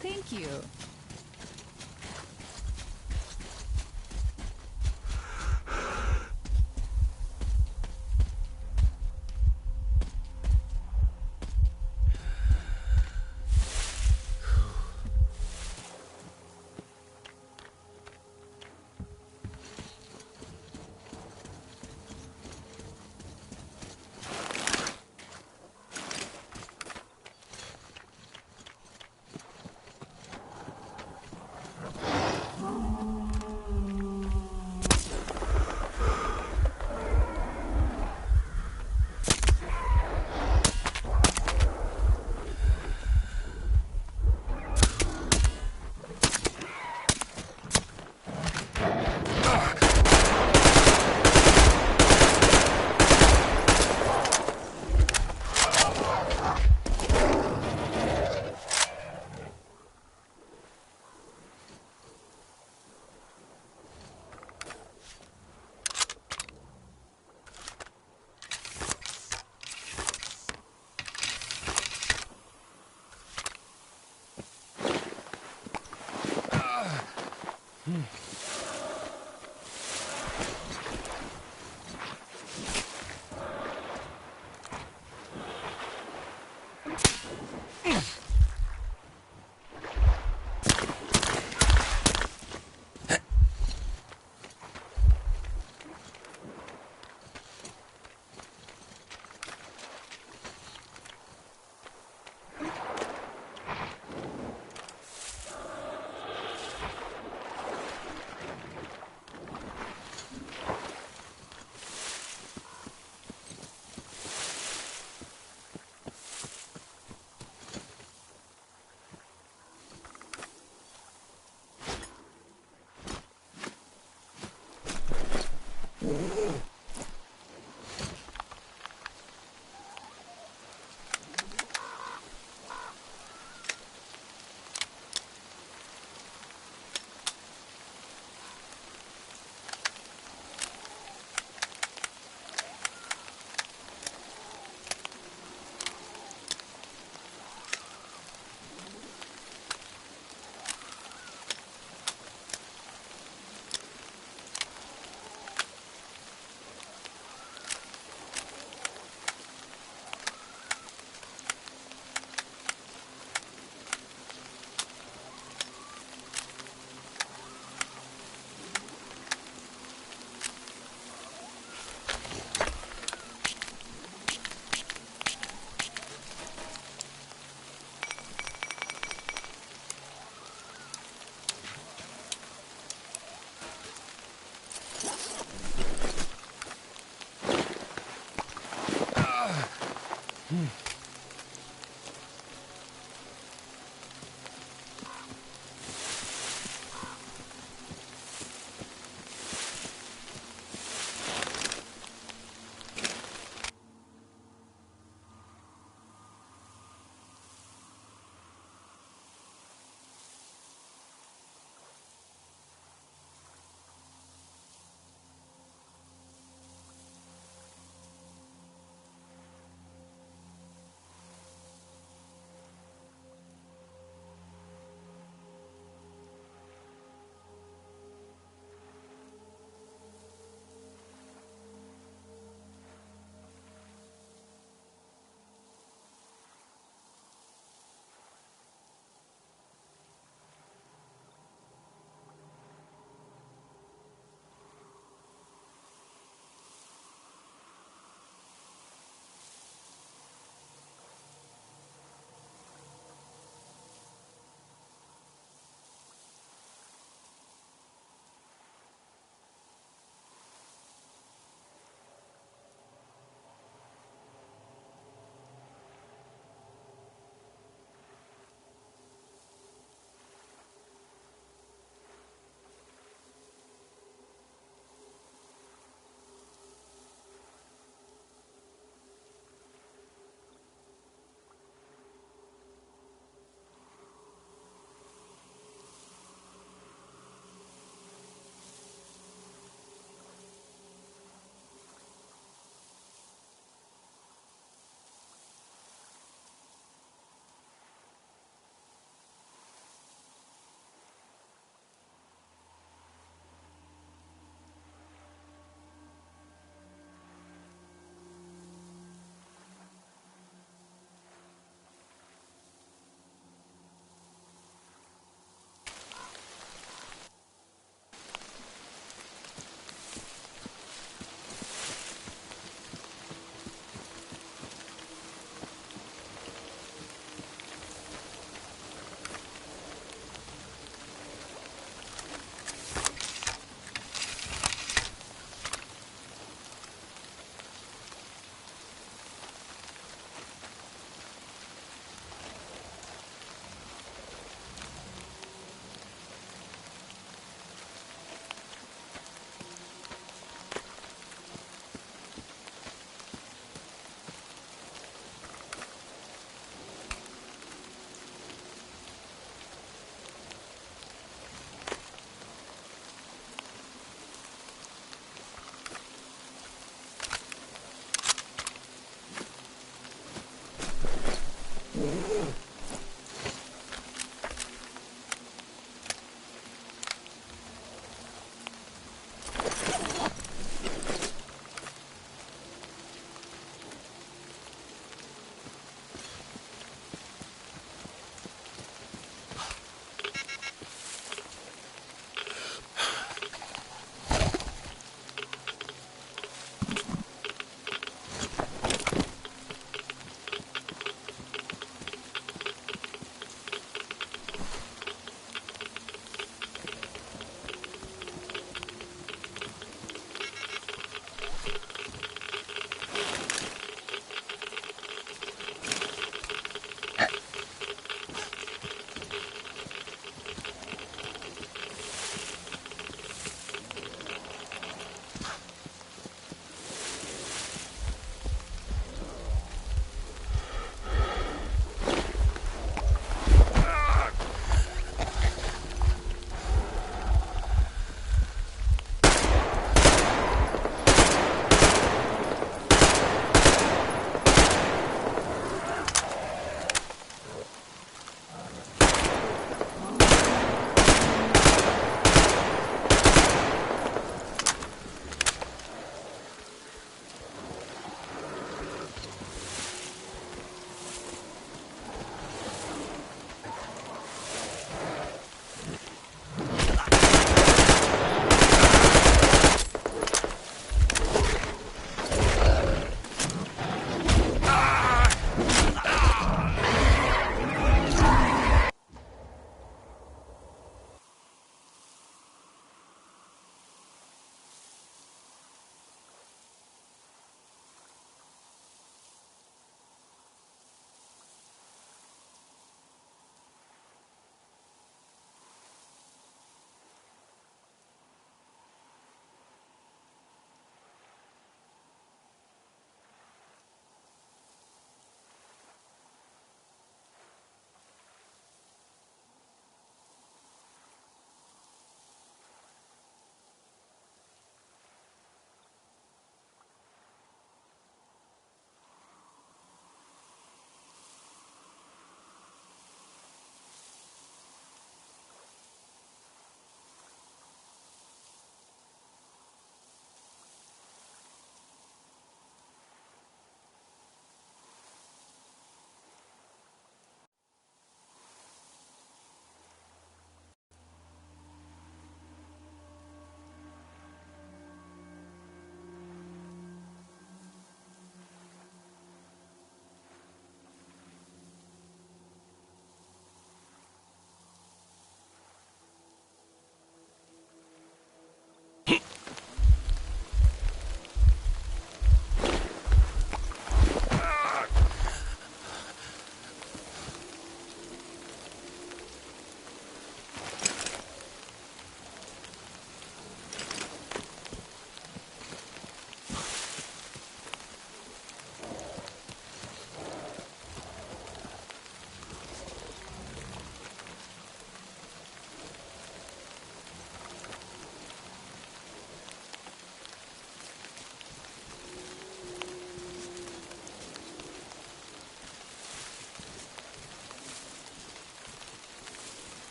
Thank you.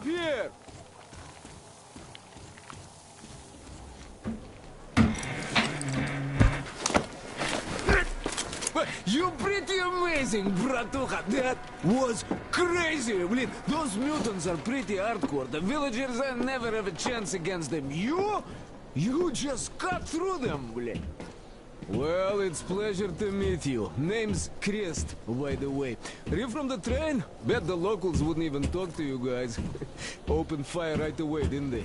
Up here! You pretty amazing, bratuха. That was crazy, блин. Those mutants are pretty hardcore. The villagers never have a chance against them. You just cut through them, блин. Well, it's pleasure to meet you. Name's Crest, by the way. Are you from the train? Bet the locals wouldn't even talk to you guys. Opened fire right away, didn't they?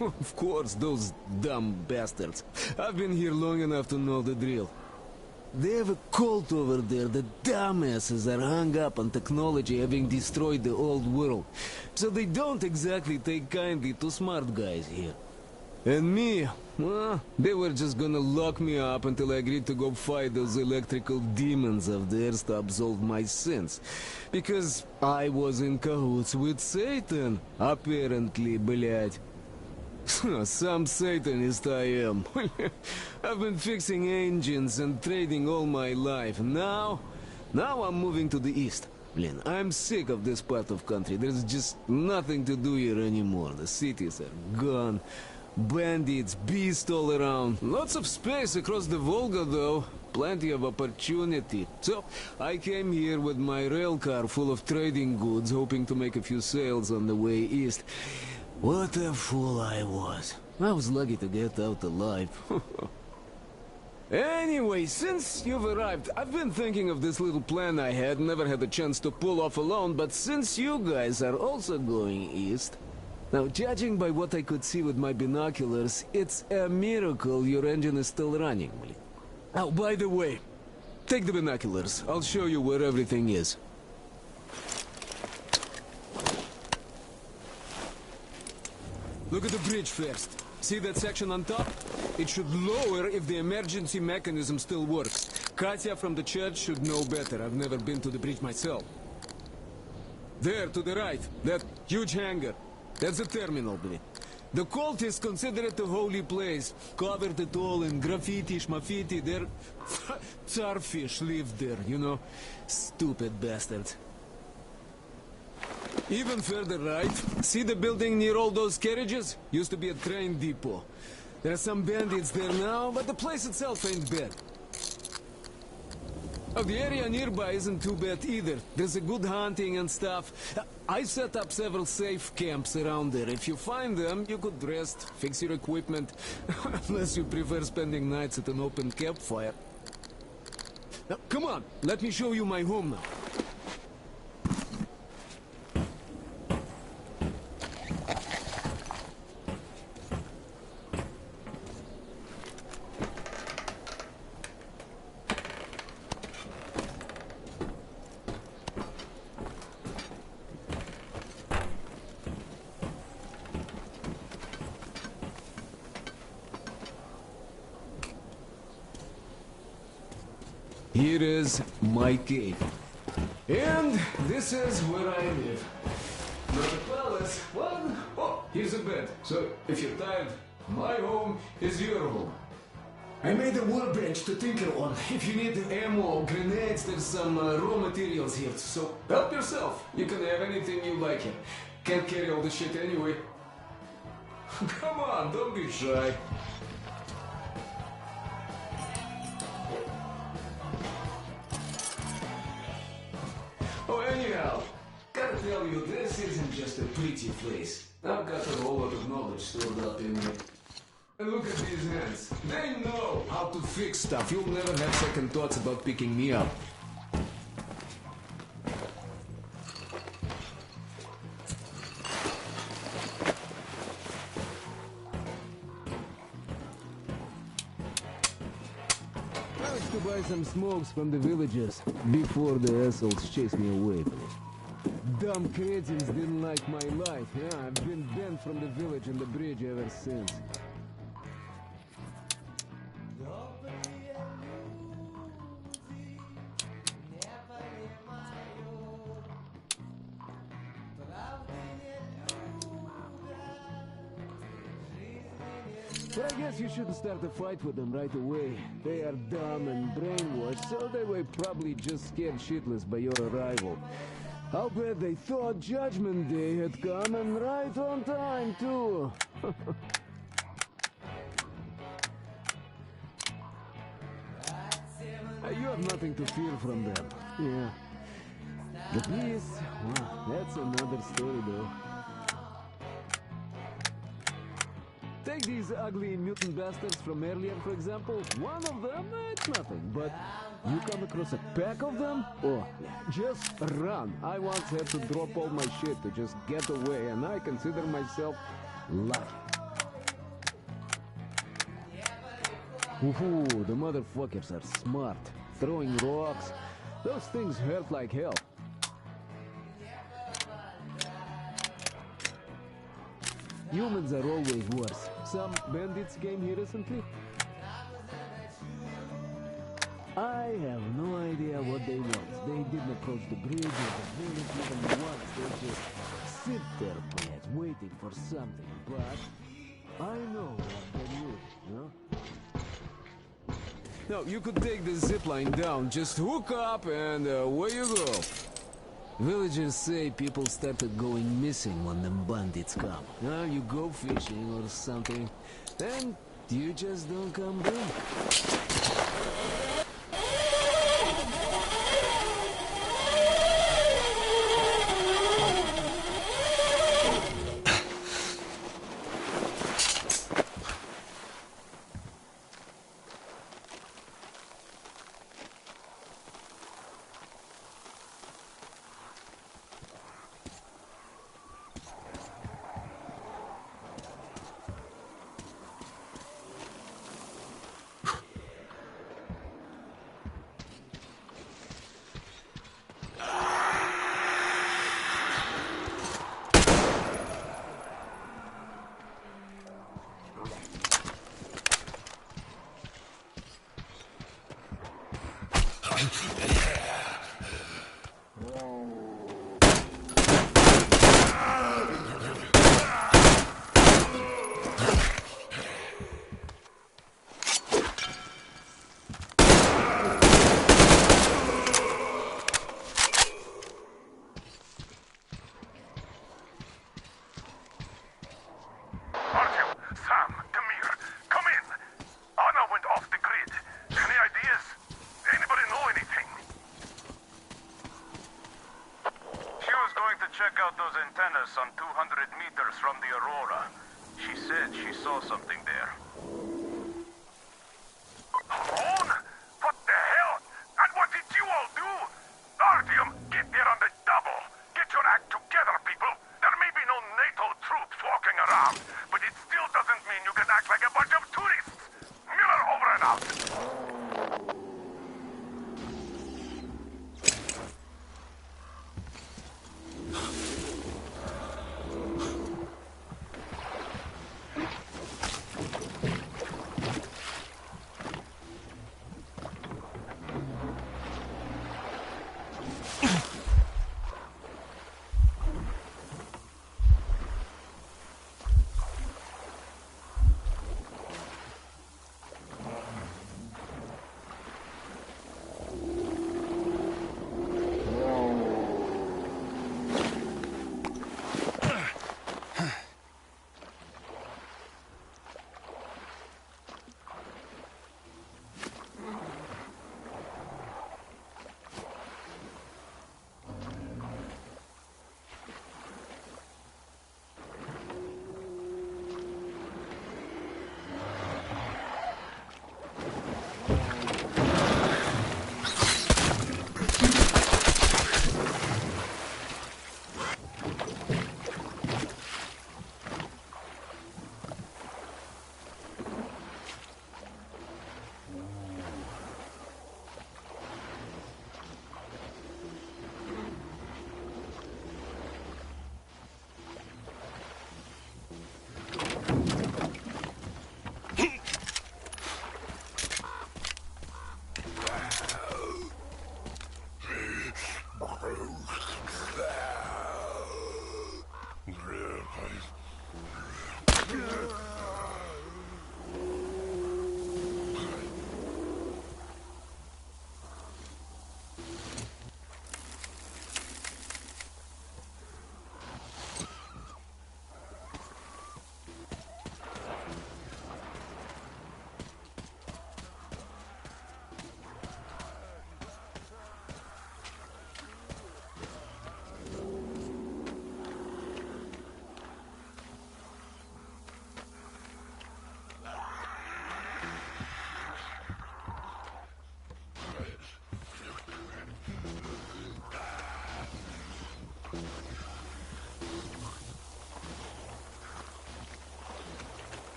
Of course, those dumb bastards. I've been here long enough to know the drill. They have a cult over there. The dumbasses are hung up on technology having destroyed the old world. So they don't exactly take kindly to smart guys here. And me, well, they were just gonna lock me up until I agreed to go fight those electrical demons of theirs to absolve my sins. Because I was in cahoots with Satan, apparently, блядь. Some Satanist I am. I've been fixing engines and trading all my life. Now I'm moving to the east. Blin, I'm sick of this part of country. There's just nothing to do here anymore. The cities are gone. Bandits, beasts all around. Lots of space across the Volga, though. Plenty of opportunity. So, I came here with my rail car full of trading goods, hoping to make a few sales on the way east. What a fool I was. I was lucky to get out alive. Anyway, since you've arrived, I've been thinking of this little plan I had, never had a chance to pull off alone, but since you guys are also going east... Now, judging by what I could see with my binoculars, it's a miracle your engine is still running. Oh, by the way, take the binoculars. I'll show you where everything is. Look at the bridge first. See that section on top? It should lower if the emergency mechanism still works. Katya from the church should know better. I've never been to the bridge myself. There, to the right, that huge hangar. That's a terminal, blin. The cultists consider it a holy place. Covered it all in graffiti, schmaffiti. Their Tsarfish lived there, you know. Stupid bastards. Even further right, see the building near all those carriages? Used to be a train depot. There are some bandits there now, but the place itself ain't bad. Oh, the area nearby isn't too bad either. There's a good hunting and stuff. I set up several safe camps around there. If you find them, you could rest, fix your equipment. Unless you prefer spending nights at an open campfire. Now, come on, let me show you my home now. Here is my cave. And this is where I live. Not a palace, but... Oh, here's a bed. So, if you're tired, my home is your home. I made a workbench to tinker on. If you need ammo, grenades, there's some raw materials here. So, help yourself. You can have anything you like here. Can't carry all the shit anyway. Come on, don't be shy. Oh, anyhow, gotta tell you, this isn't just a pretty place. I've got a whole lot of knowledge stored up in me. And look at these hands. They know how to fix stuff. You'll never have second thoughts about picking me up. Managed to buy some smokes from the villagers before the assholes chased me away. Dumb cretins didn't like my life. Yeah, I've been banned from the village and the bridge ever since. But I guess you shouldn't start a fight with them right away. They are dumb and brainwashed, so they were probably just scared shitless by your arrival. I'll bet they thought Judgment Day had come, and right on time, too. You have nothing to fear from them. Yeah. The beast, well, that's another story, though. Take these ugly mutant bastards from earlier, for example. One of them, it's nothing, but you come across a pack of them? Oh, just run. I once had to drop all my shit to just get away, and I consider myself lucky. Ooh, the motherfuckers are smart. Throwing rocks. Those things hurt like hell. Humans are always worse. Some bandits came here recently. I have no idea what they want. They didn't approach the bridge or the village even once. They just sit there, perhaps, waiting for something. But I know what they need, no? No, you could take the zipline down. Just hook up and away you go. Villagers say people started going missing when the bandits come. Now you go fishing or something, and you just don't come back. Some 200 meters from the Aurora. She said she saw something there. Ron? What the hell? And what did you all do? Artyom, get there on the double. Get your act together, people. There may be no NATO troops walking around, but it still doesn't mean you can act like a bunch of tourists. Miller over and out.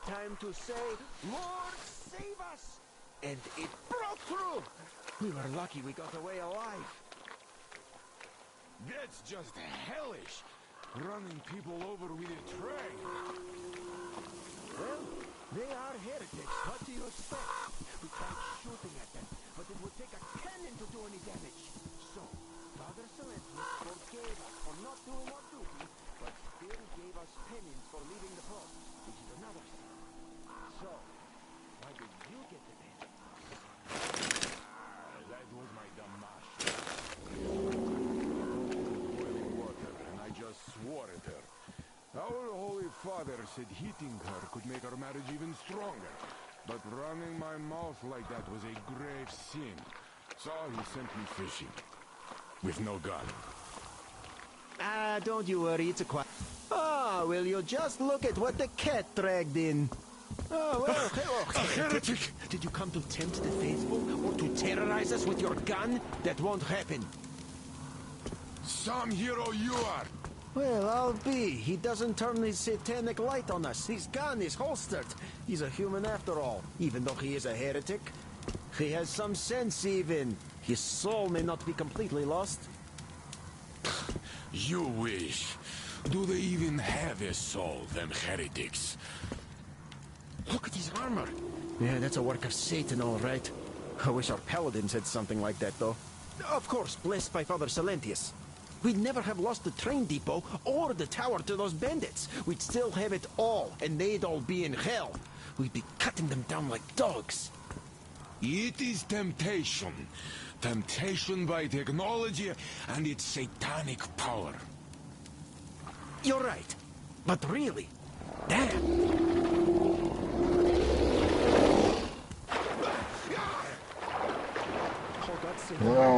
Time to say, Lord, save us! And it broke through! We were lucky we got away alive. That's just hellish! Running people over with a train! Well, they are heretics. What do you expect? We tried shooting at them, but it would take a cannon to do any damage. So, Father Silencio forgave us for not doing our duty, but still gave us penance for leaving the post, which is another sin. So, why did you get the pen? That was my dumb master. Boiling water, and I just swore at her. Our Holy Father said hitting her could make our marriage even stronger. But running my mouth like that was a grave sin. So he sent me fishing. With no gun. Don't you worry, it's a quiet. Will you just look at what the cat dragged in? Oh, well, a heretic! Did you come to tempt the faithful, or to terrorize us with your gun? That won't happen. Some hero you are! Well, I'll be. He doesn't turn his satanic light on us. His gun is holstered. He's a human after all, even though he is a heretic. He has some sense even. His soul may not be completely lost. You wish. Do they even have a soul, them heretics? Look at his armor. Yeah, that's a work of Satan, all right. I wish our paladins had something like that, though. Of course, blessed by Father Silentius. We'd never have lost the train depot or the tower to those bandits. We'd still have it all, and they'd all be in hell. We'd be cutting them down like dogs. It is temptation. Temptation by technology and its satanic power. You're right. But really, damn. Oh,